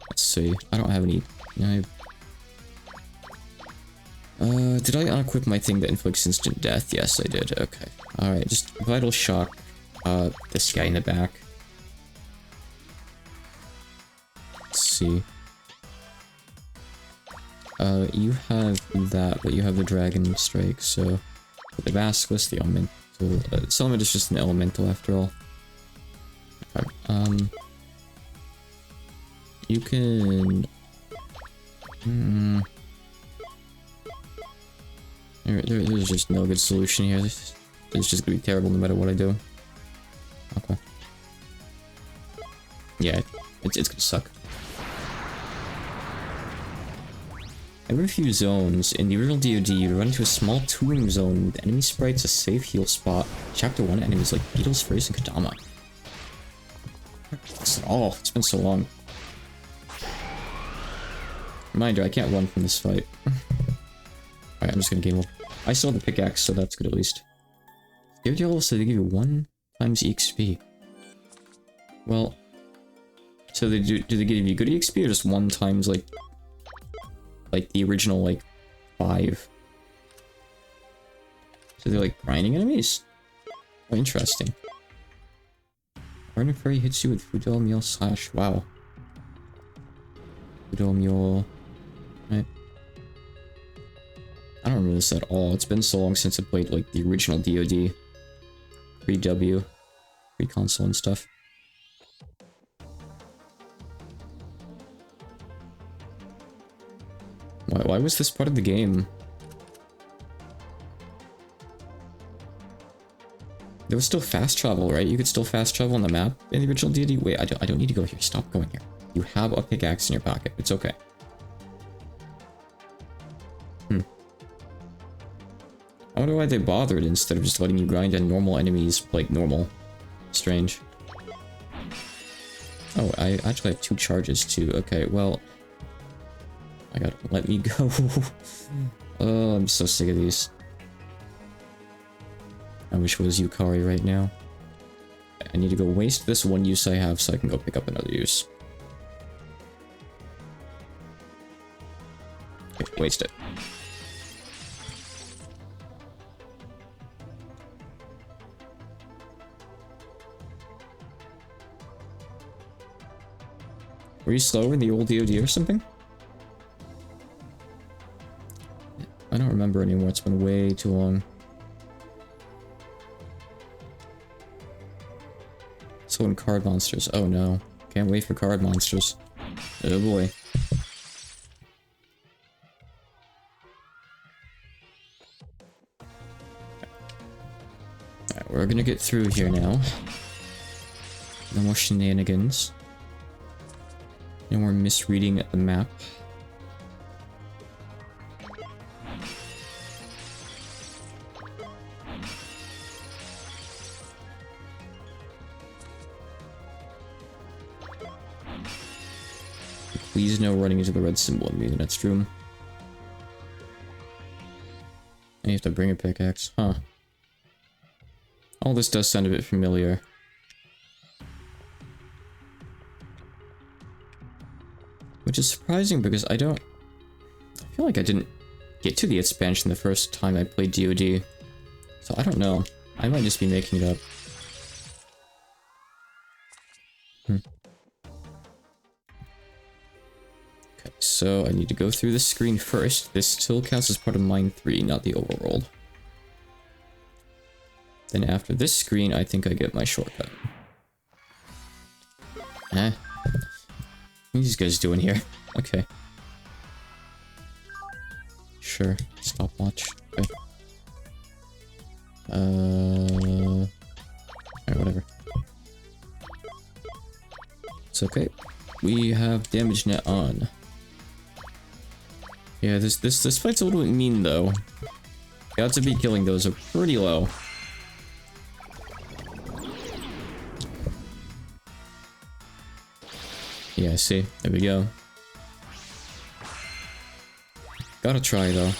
A: Let's see. I don't have any. Did I unequip my thing that inflicts instant death? Yes, I did. Okay. Alright, just Vital Shock. This guy in the back. Let's see. You have that, but you have the Dragon Strike, so... The Basilisk, the Elemental... Salamander is just an Elemental after all. Okay, you can... There's just no good solution here. It's just gonna be terrible no matter what I do. Okay. Yeah, it's gonna suck. Every few zones, in the original DoD, you run into a small touring zone with enemy sprites, a safe heal spot. Chapter 1 enemies like Beetles, Furries, and Kodama. That's all. It's been so long. Reminder, I can't run from this fight. Alright, I'm just gonna game over. I still have the pickaxe, so that's good at least. Give you level, so they give you 1 times EXP. Well, so do they give you good EXP or just 1 times like the original like 5? So they're like grinding enemies? Oh, interesting. Iron Fairy hits you with Fudo Mule slash. Wow. Fudo Mule. Right. I don't remember this at all. It's been so long since I played like the original DoD. Pre-W. Pre-console and stuff. Why was this part of the game? There was still fast travel, right? You could still fast travel on the map in the original DoD? Wait, I don't need to go here. Stop going here. You have a pickaxe in your pocket. It's okay. I wonder why they bothered instead of just letting you grind on normal enemies like normal. Strange. Oh, I actually have 2 charges too. Okay, well... I gotta let me go. Oh, I'm so sick of these. I wish it was Yukari right now. I need to go waste this 1 use I have so I can go pick up another use. Okay, waste it. Were you slower in the old DoD or something? I don't remember. remember anymore. It's been way too long. So in card monsters. Oh no. Can't wait for card monsters. Oh boy. Alright, we're gonna get through here now. No more shenanigans. No more misreading the map. Please no running into the red symbol in the next room. And you have to bring a pickaxe, huh? All this does sound a bit familiar. Which is surprising because I feel like I didn't get to the expansion the first time I played DoD. So I don't know. I might just be making it up. Okay, so I need to go through this screen first. This still counts as part of Mine 3, not the overworld. Then after this screen, I think I get my shortcut. Eh? What are these guys doing here? Okay. Sure. Stopwatch. Okay. Alright, whatever. It's okay. We have damage net on. Yeah, this fight's a little bit mean though. The odds of me killing those are pretty low. Yeah, see, there we go. Gotta try though.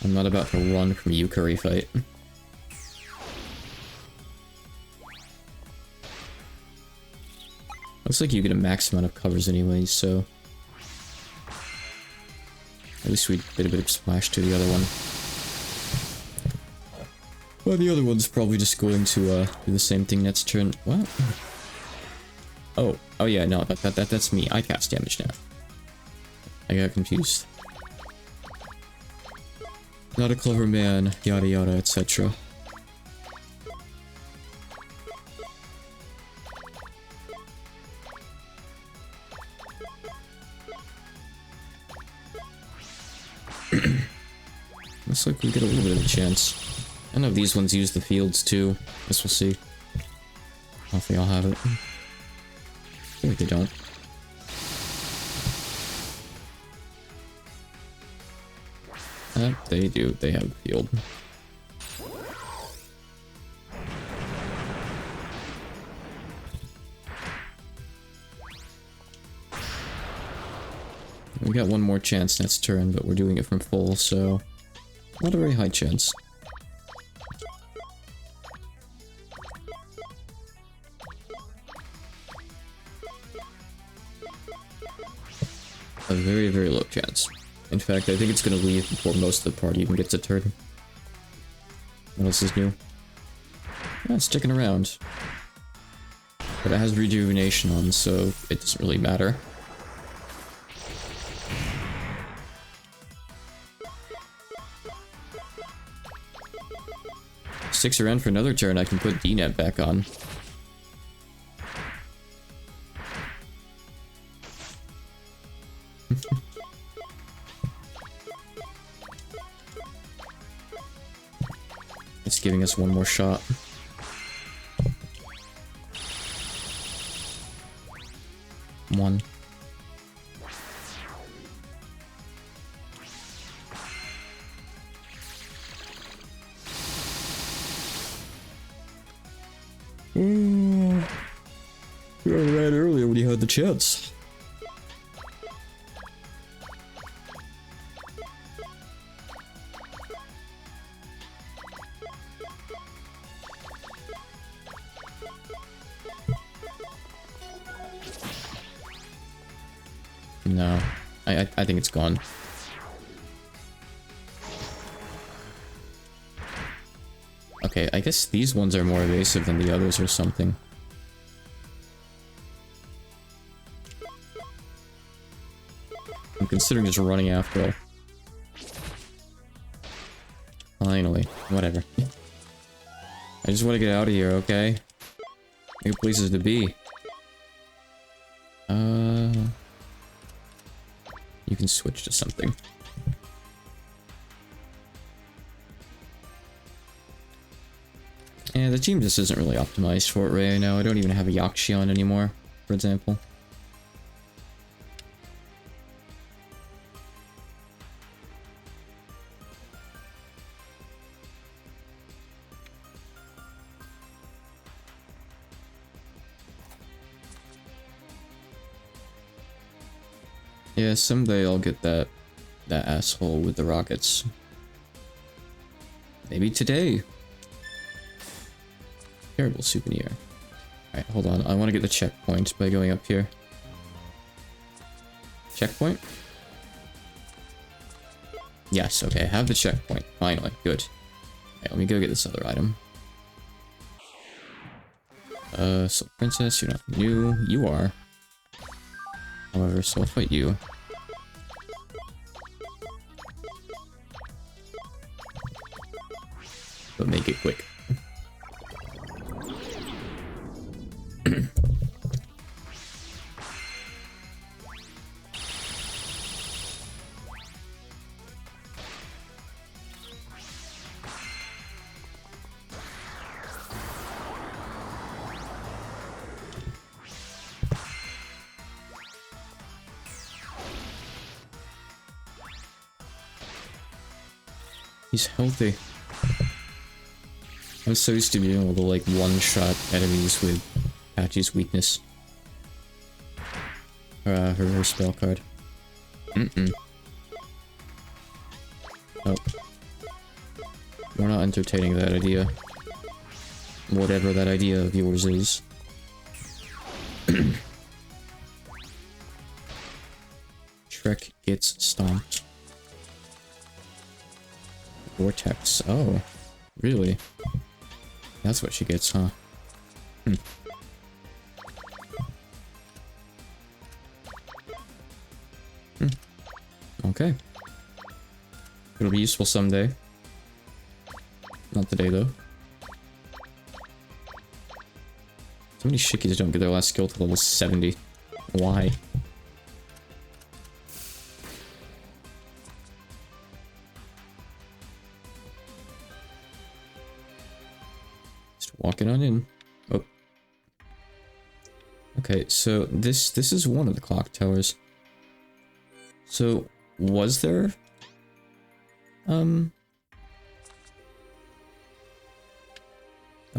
A: I'm not about to run from a Yukari fight. Looks like you get a max amount of covers anyways, so... At least we did a bit of splash to the other one. Well, the other one's probably just going to do the same thing next turn. What? Oh yeah, no, that's me. I cast damage now. I got confused. Not a clever man, yada yada, etc. Looks like we get a little bit of a chance. I know these ones use the fields too. Guess we'll see. I don't think I'll have it. I feel like they don't. They do. They have a field. We got one more chance next turn, but we're doing it from full, so... Not a very high chance. A very, very low chance. In fact, I think it's gonna leave before most of the party even gets a turn. What else is new? Yeah, it's sticking around. But it has rejuvenation on, so it doesn't really matter. Sticks around for another turn, I can put DNet back on. It's giving us one more shot. One. You were right earlier when you had the chance. No, I think it's gone. Okay, I guess these ones are more evasive than the others or something. I'm considering just running after all. Finally. Whatever. I just want to get out of here, okay? New places to be. You can switch to something. Yeah, the team just isn't really optimized for it right now. I don't even have a Yakshi on anymore, for example. Yeah, someday I'll get that asshole with the rockets. Maybe today. Terrible souvenir. Alright, hold on. I want to get the checkpoint by going up here. Checkpoint? Yes, okay. Have the checkpoint. Finally. Good. Alright, let me go get this other item. So Princess, you're not new. You are. However, so I'll fight you. But make it quick. He's healthy. I'm so used to being able to like one-shot enemies with Patchy's weakness. Her spell card. Oh. We're not entertaining that idea. Whatever that idea of yours is. Shrek gets stomped. Vortex. Oh. Really? That's what she gets, huh? Okay. It'll be useful someday. Not today, though. So many shickies don't get their last skill to level 70. Why? Just walking on in. Oh. Okay, so this is one of the clock towers. So, was there a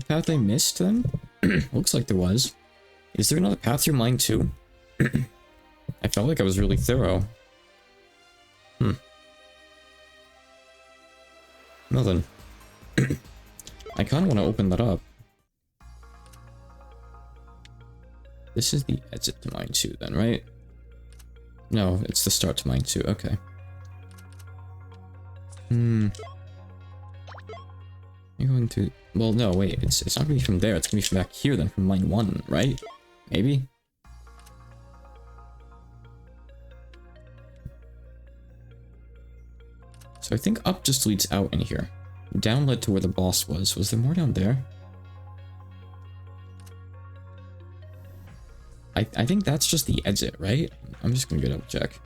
A: path I missed then? Looks like there was. Is there another path through mine too? I felt like I was really thorough. Nothing. I kind of want to open that up. This is the exit to mine 2 then, right? No, it's the start to mine 2, okay. You're going to... Well, no, wait, it's not gonna be from there, it's gonna be from back here then, from mine 1, right? Maybe? So I think up just leads out in here. Down led to where the boss was. Was there more down there? I think that's just the exit, right? I'm just gonna go double check.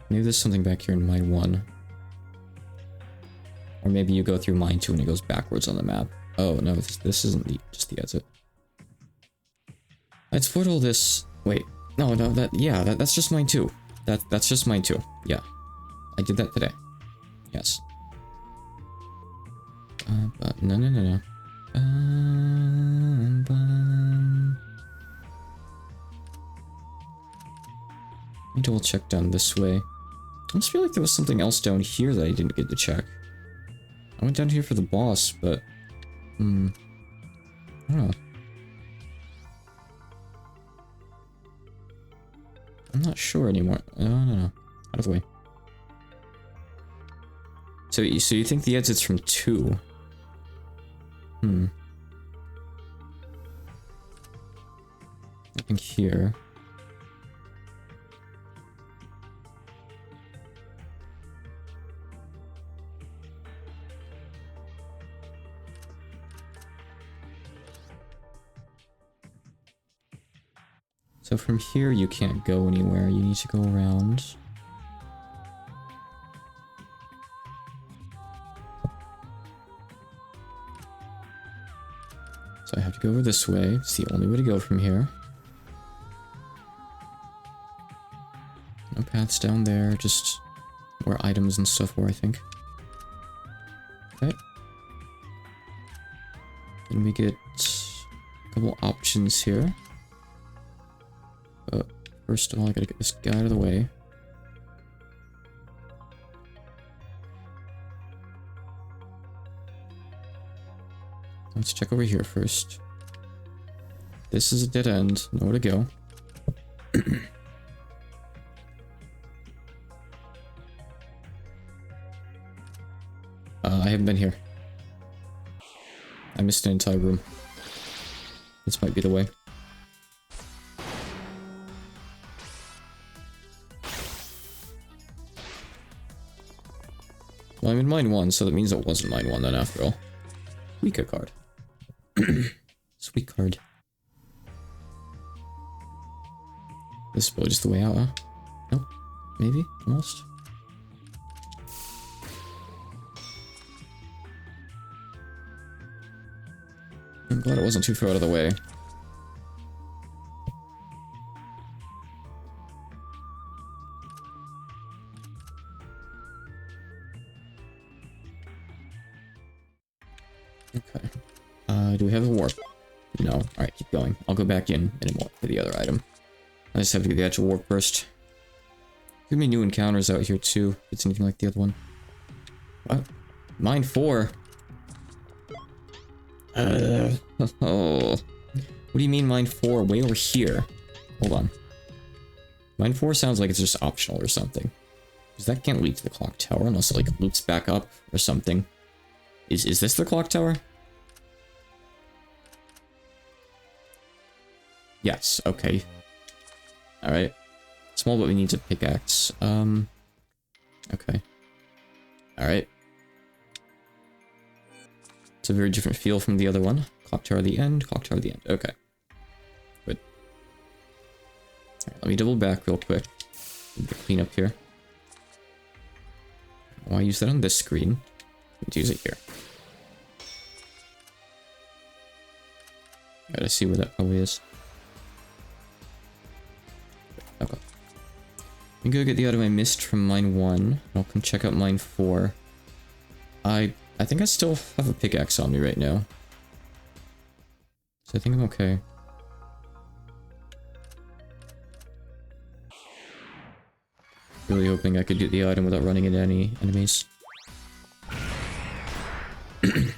A: Maybe there's something back here in mine 1. Or maybe you go through mine 2 and it goes backwards on the map. Oh, no, this isn't just the exit. Let's put all this... Wait. No, that's just mine 2. That's just mine 2. Yeah. I did that today. Yes. But no. Let me double check down this way. I almost feel like there was something else down here that I didn't get to check. I went down here for the boss, but... I don't know. I'm not sure anymore. No. Out of the way. So you think the exit's from 2? Nothing here. So from here you can't go anywhere, you need to go around. So I have to go over this way, it's the only way to go from here. No paths down there, just where items and stuff were, I think. Okay. Then we get a couple options here. But first of all, I gotta get this guy out of the way. Let's check over here first. This is a dead end, nowhere to go. I haven't been here. I missed an entire room. This might be the way. Well, I'm in mine 1, so that means it wasn't mine 1 then after all. Weaker card. Sweet card. This is probably just the way out, huh? Nope. Maybe? Almost? I'm glad it wasn't too far out of the way. Okay. Do we have a warp? No. Alright, keep going. I'll go back in a moment for the other item. I just have to get the actual warp first. Give me new encounters out here too, if it's anything like the other one. What? Mine 4? Oh. What do you mean mine 4? Way over here. Hold on. Mine 4 sounds like it's just optional or something. Because that can't lead to the clock tower unless it like loops back up or something. Is this the clock tower? Yes, okay. Alright. Small, but we need to pickaxe. Okay. Alright. It's a very different feel from the other one. Clock tower at the end, clock tower at the end. Okay. Good. Alright, let me double back real quick. Clean up here. Why use that on this screen? Let's use it here. Gotta see where that probably is. Okay. Let me go get the item I missed from mine 1. I'll come check out mine 4. I think I still have a pickaxe on me right now. So I think I'm okay. Really hoping I could get the item without running into any enemies. Okay,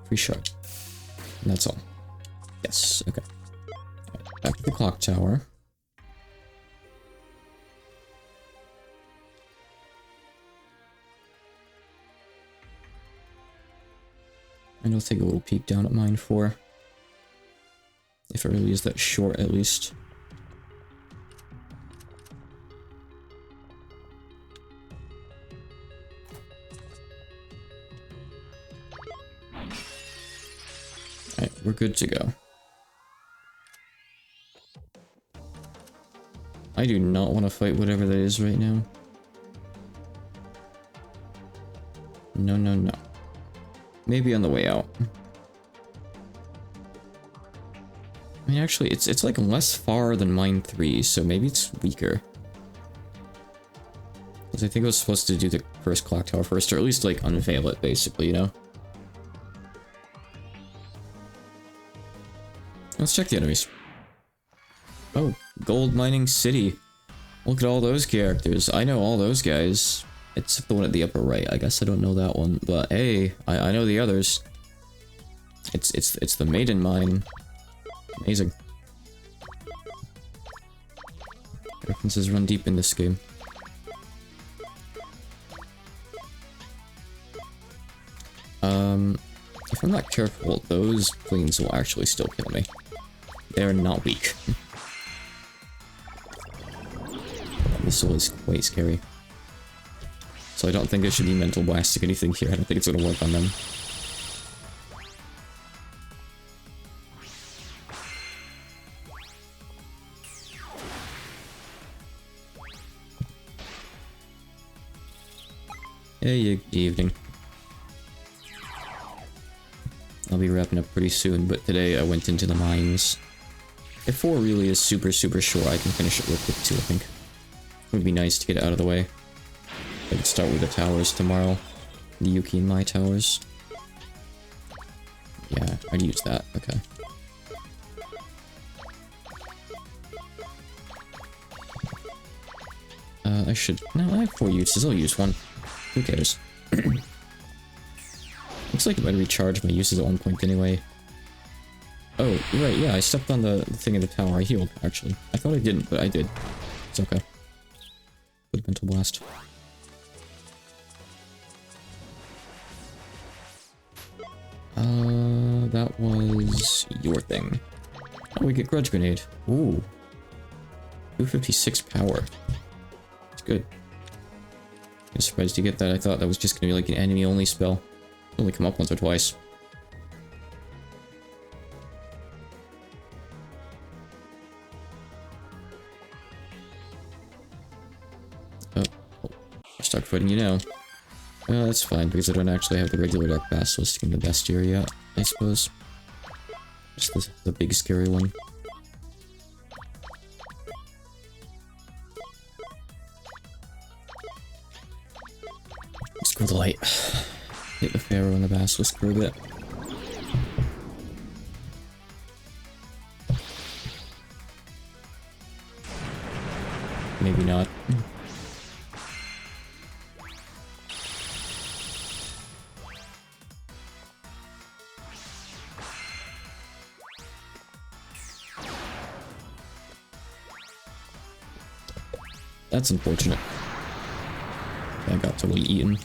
A: free shard. And that's all. Yes, okay. Right, back to the clock tower. And I'll take a little peek down at mine 4. If it really is that short, at least. Alright, we're good to go. I do not want to fight whatever that is right now. No, no, no. Maybe on the way out. I mean, actually, it's like less far than mine 3, so maybe it's weaker. Because I think I was supposed to do the first clock tower first, or at least, like, unveil it, basically, you know? Let's check the enemies. Oh, Gold Mining City. Look at all those characters. I know all those guys. Except the one at the upper right. I guess I don't know that one. But hey, I know the others. It's the Maiden Mine. Amazing. References run deep in this game. If I'm not careful, those queens will actually still kill me. They're not weak. This is quite scary. So I don't think I should be mental blasting anything here. I don't think it's gonna work on them. Hey, good evening. I'll be wrapping up pretty soon, but today I went into the mines. If 4 really is super short, I can finish it real quick too, I think. It would be nice to get it out of the way. I could start with the towers tomorrow. The Yuki and Mai towers. Yeah, I'd use that, okay. I should... No, I have 4 uses, I'll use 1. Who cares? Looks like it might recharge my uses at one point anyway. Oh, right, yeah, I stepped on the thing in the tower. I healed, actually. I thought I didn't, but I did. It's okay. Good mental blast. That was your thing. Oh, we get Grudge Grenade. Ooh. 256 power. It's good. I'm surprised you get that. I thought that was just gonna be like an enemy-only spell. Only come up once or twice. Oh, I'll start fighting you now. Well, that's fine, because I don't actually have the regular Dark Basilisk in the bestiary yet, I suppose. Just the big scary one. Let's go the light. Hit the Pharaoh and the Basilisk for a bit. Maybe not. That's unfortunate. I got totally eaten.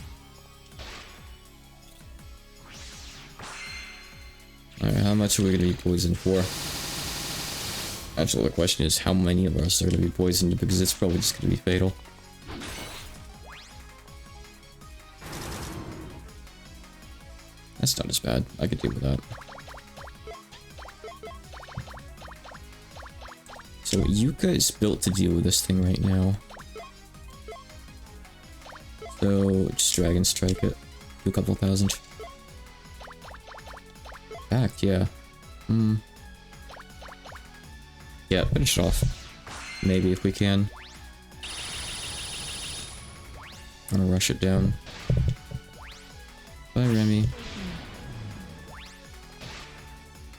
A: Alright, how much are we gonna be poisoned for? Actually, the question is how many of us are gonna be poisoned, because it's probably just gonna be fatal. That's not as bad. I could deal with that. So Yuka is built to deal with this thing right now. So just Dragon Strike it. Do a couple thousand. Back, yeah. Yeah, finish it off. Maybe if we can. I'm gonna rush it down. Bye, Remy.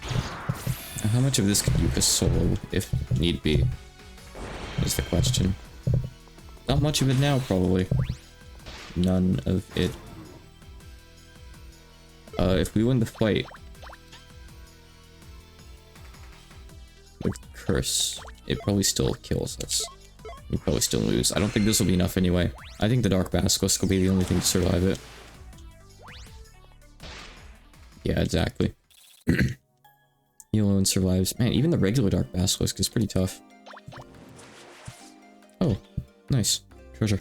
A: Now, how much of this could Yuka solo, if need be? Is the question. Not much of it now, probably. None of it. If we win the fight with Curse, it probably still kills us. We probably still lose. I don't think this will be enough anyway. I think the Dark Basilisk will be the only thing to survive it. Yeah, exactly. He alone survives. Man, even the regular Dark Basilisk is pretty tough. Oh, nice. Treasure.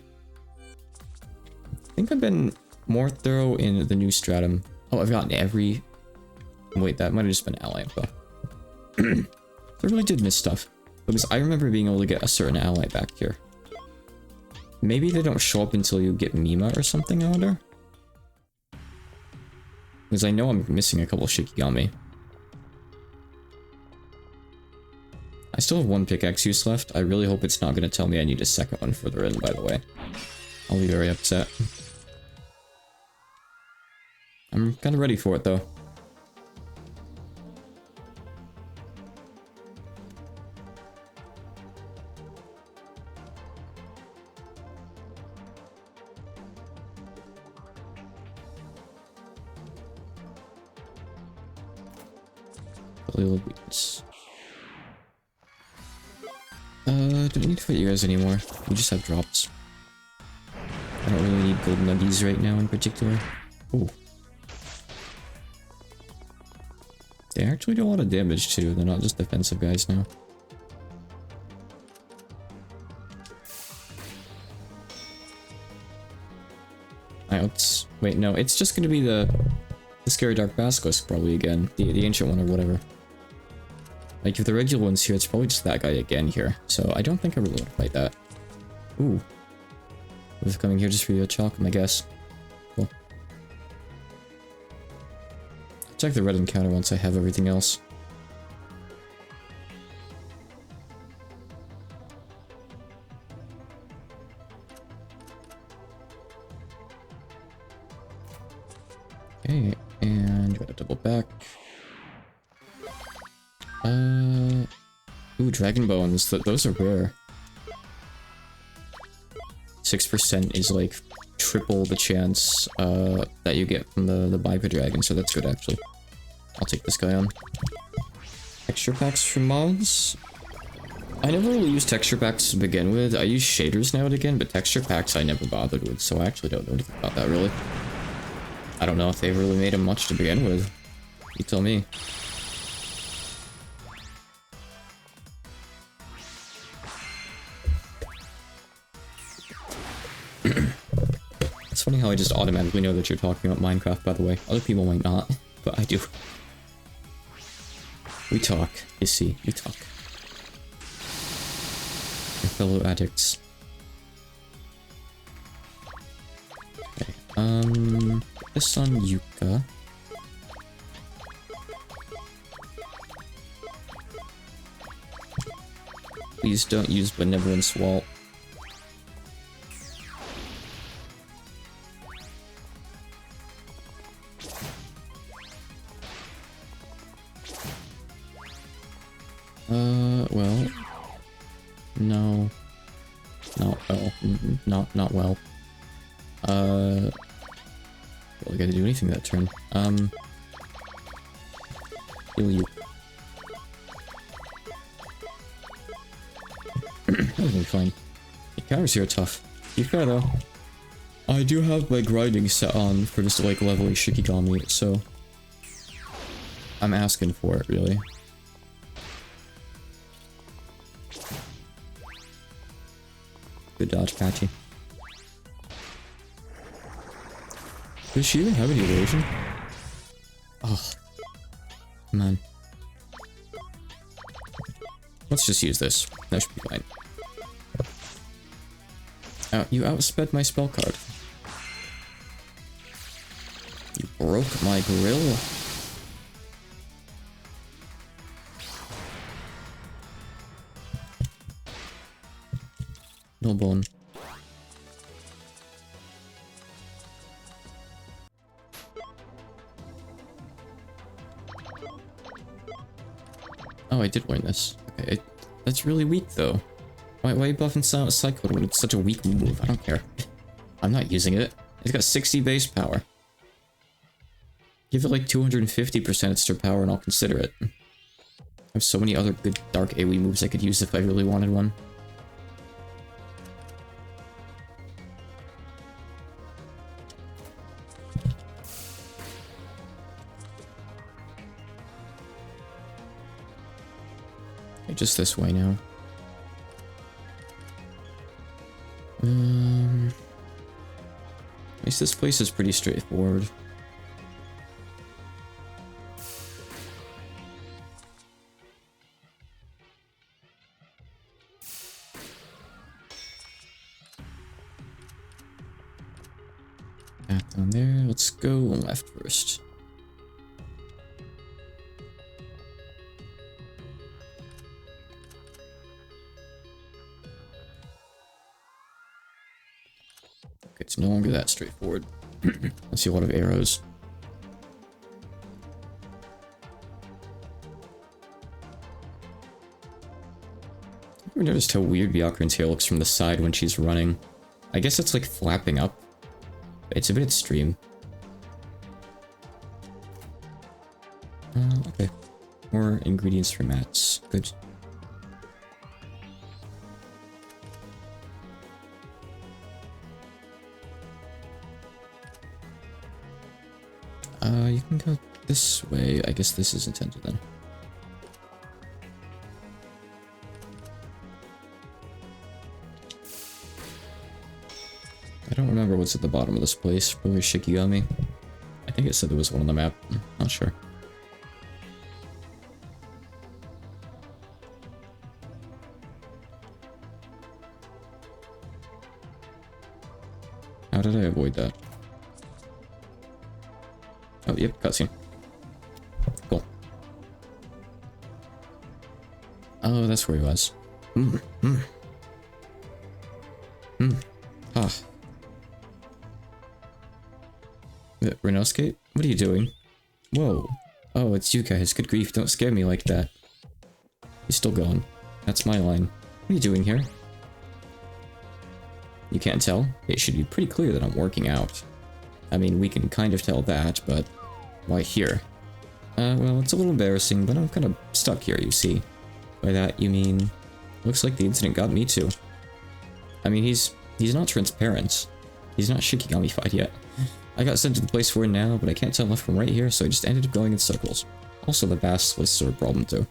A: I think I've been more thorough in the new stratum. Oh, I've gotten every... Wait, that might have just been ally info. I really did miss stuff. Because I remember being able to get a certain ally back here. Maybe they don't show up until you get Mima or something, I wonder? Because I know I'm missing a couple Shikigami. I still have 1 pickaxe use left. I really hope it's not going to tell me I need a second one further in, by the way. I'll be very upset. I'm kind of ready for it, though. Don't need to fight you guys anymore. We just have drops. I don't really need gold nuggies right now in particular. Ooh. They actually do a lot of damage too. They're not just defensive guys now. Alright, wait, no, it's just gonna be the scary Dark Basilisk probably again. The ancient one or whatever. Like, if the regular one's here, it's probably just that guy again here. So, I don't think I really want to fight that. Ooh. Was coming here just for you to chalk him, I guess. check the red encounter once I have everything else. Okay, and gotta double back. Ooh, dragon bones. Those are rare. 6% is like triple the chance that you get from the Viper Dragon, so that's good actually. I'll take this guy on. Texture packs for mods? I never really used texture packs to begin with. I use shaders now and again, but texture packs I never bothered with, so I actually don't know anything about that really. I don't know if they really made them much to begin with. You tell me. It's funny how I just automatically know that you're talking about Minecraft, by the way. Other people might not, but I do. We talk, you see, we talk. We're fellow addicts. Okay, this on Yuka. Please don't use Benevolence Wall. Well. No. Not well. Not well. Well, I gotta do anything that turn. Heal you. Everything's fine. The counters here are tough. To be fair though, I do have my grinding set on for just like leveling Shikigami, so I'm asking for it really. Good dodge, Patchy. Does she even have any evasion? Oh, man. Let's just use this. That should be fine. You outsped my spell card. You broke my grill. No bone. Oh, I did win this. Okay, that's really weak though. Why are you buffing Silent Cyclone when it's such a weak move? I don't care. I'm not using it. It's got 60 base power. Give it like 250% extra power and I'll consider it. I have so many other good dark AoE moves I could use if I really wanted one. Okay, just this way now. At least this place is pretty straightforward. Back down there. Let's go left first. It's no longer that straightforward. I see a lot of arrows. I've never noticed how weird Byakuran's hair looks from the side when she's running. I guess it's like flapping up. It's a bit extreme. Okay. More ingredients for mats. Good. You can go this way. I guess this is intended then. I don't remember what's at the bottom of this place. Probably Shikigami. I think it said there was one on the map. Not sure. How did I avoid that? Oh, yep, cutscene. Oh, that's where he was. Ah. Renosuke? What are you doing? Whoa. Oh, it's you guys. Good grief, don't scare me like that. He's still going. That's my line. What are you doing here? You can't tell? It should be pretty clear that I'm working out. I mean, we can kind of tell that, but why here? Well, it's a little embarrassing, but I'm kind of stuck here, you see. By that, you mean... Looks like the incident got me too. I mean, he's not transparent. He's not Shikigami-fied yet. I got sent to the place we're in now, but I can't tell left from right here, so I just ended up going in circles. Also, the basilisks are a problem too.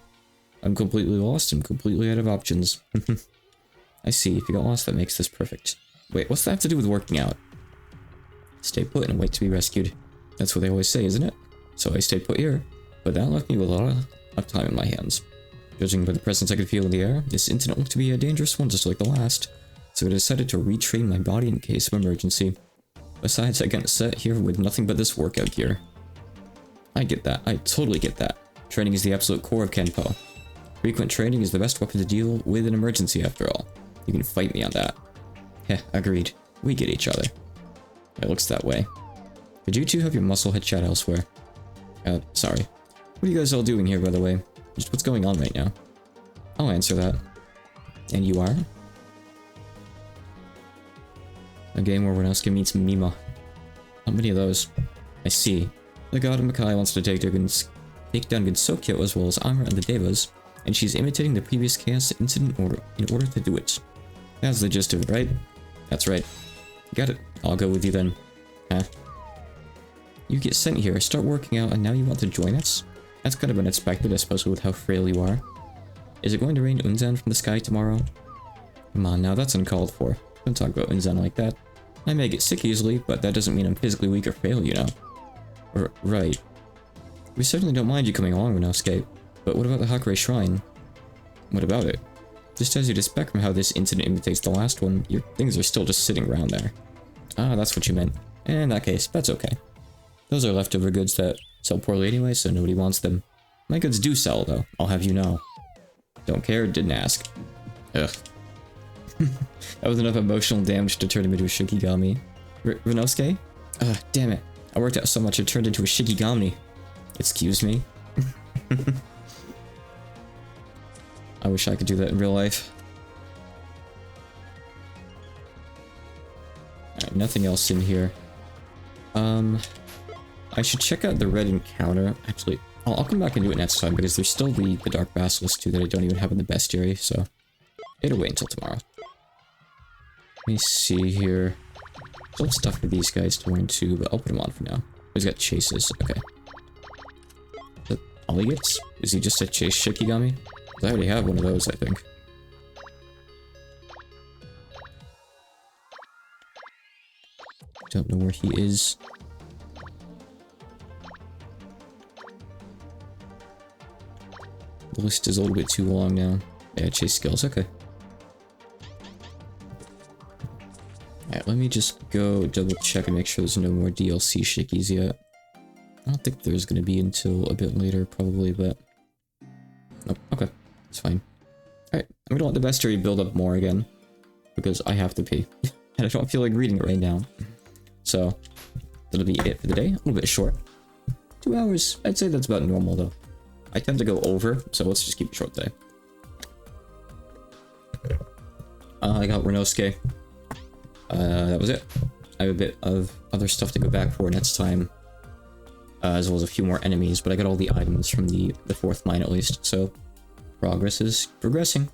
A: I'm completely lost and completely out of options. I see, if you got lost, that makes this perfect. Wait, what's that have to do with working out? Stay put and wait to be rescued. That's what they always say, isn't it? So I stayed put here, but that left me with a lot of time in my hands. Judging by the presence I could feel in the air, this incident looked to be a dangerous one just like the last, so I decided to retrain my body in case of emergency. Besides, I got set here with nothing but this workout gear. I get that, I totally get that. Training is the absolute core of Kenpo. Frequent training is the best weapon to deal with an emergency after all. You can fight me on that. Heh, agreed. We get each other. It looks that way. Could you two have your muscle head chat elsewhere? Sorry. What are you guys all doing here, by the way? Just what's going on right now? I'll answer that. And you are? A game where Renosuke meets Mima. How many of those? I see. The god of Makai wants to take down Gensokyo as well as Amra and the Devas, and she's imitating the previous chaos incident in order to do it. That's the gist of it, right? That's right. Got it. I'll go with you then. Huh? You get sent here, start working out, and now you want to join us? That's kind of unexpected, especially with how frail you are. Is it going to rain Unzan from the sky tomorrow? Come on now, that's uncalled for. Don't talk about Unzan like that. I may get sick easily, but that doesn't mean I'm physically weak or frail, you know. Right. We certainly don't mind you coming along, Renosuke. But what about the Hakurei Shrine? What about it? Just as you'd expect from how this incident imitates the last one, your things are still just sitting around there. Ah, that's what you meant. In that case, that's okay. Those are leftover goods that sell poorly anyway, so nobody wants them. My goods do sell, though, I'll have you know. Don't care, didn't ask. Ugh. That was enough emotional damage to turn him into a Shikigami. Renosuke? Ugh, damn it. I worked out so much it turned into a Shikigami. Excuse me? I wish I could do that in real life. Alright, nothing else in here. I should check out the red encounter. Actually, I'll come back and do it next time because there's still the Dark Basilisk too that I don't even have in the bestiary, so it'll wait until tomorrow. Let me see here. Still have stuff for these guys to learn too, but I'll put them on for now. He's got chases, okay. Is that all he gets? Is he just a chase Shikigami? I already have one of those, I think. Don't know where he is. The list is a little bit too long now. Yeah, chase skills, okay. Alright, let me just go double check and make sure there's no more DLC Shikis yet. I don't think there's gonna be until a bit later, probably, but... Nope, okay. It's fine. Alright, I'm gonna let the bestiary build up more again. Because I have to pee. And I don't feel like reading it right now. So, that'll be it for the day. A little bit short. 2 hours. I'd say that's about normal, though. I tend to go over, so let's just keep it short today. I got Renosuke. That was it. I have a bit of other stuff to go back for next time. As well as a few more enemies, but I got all the items from the 4th mine at least, so... Progress is progressing.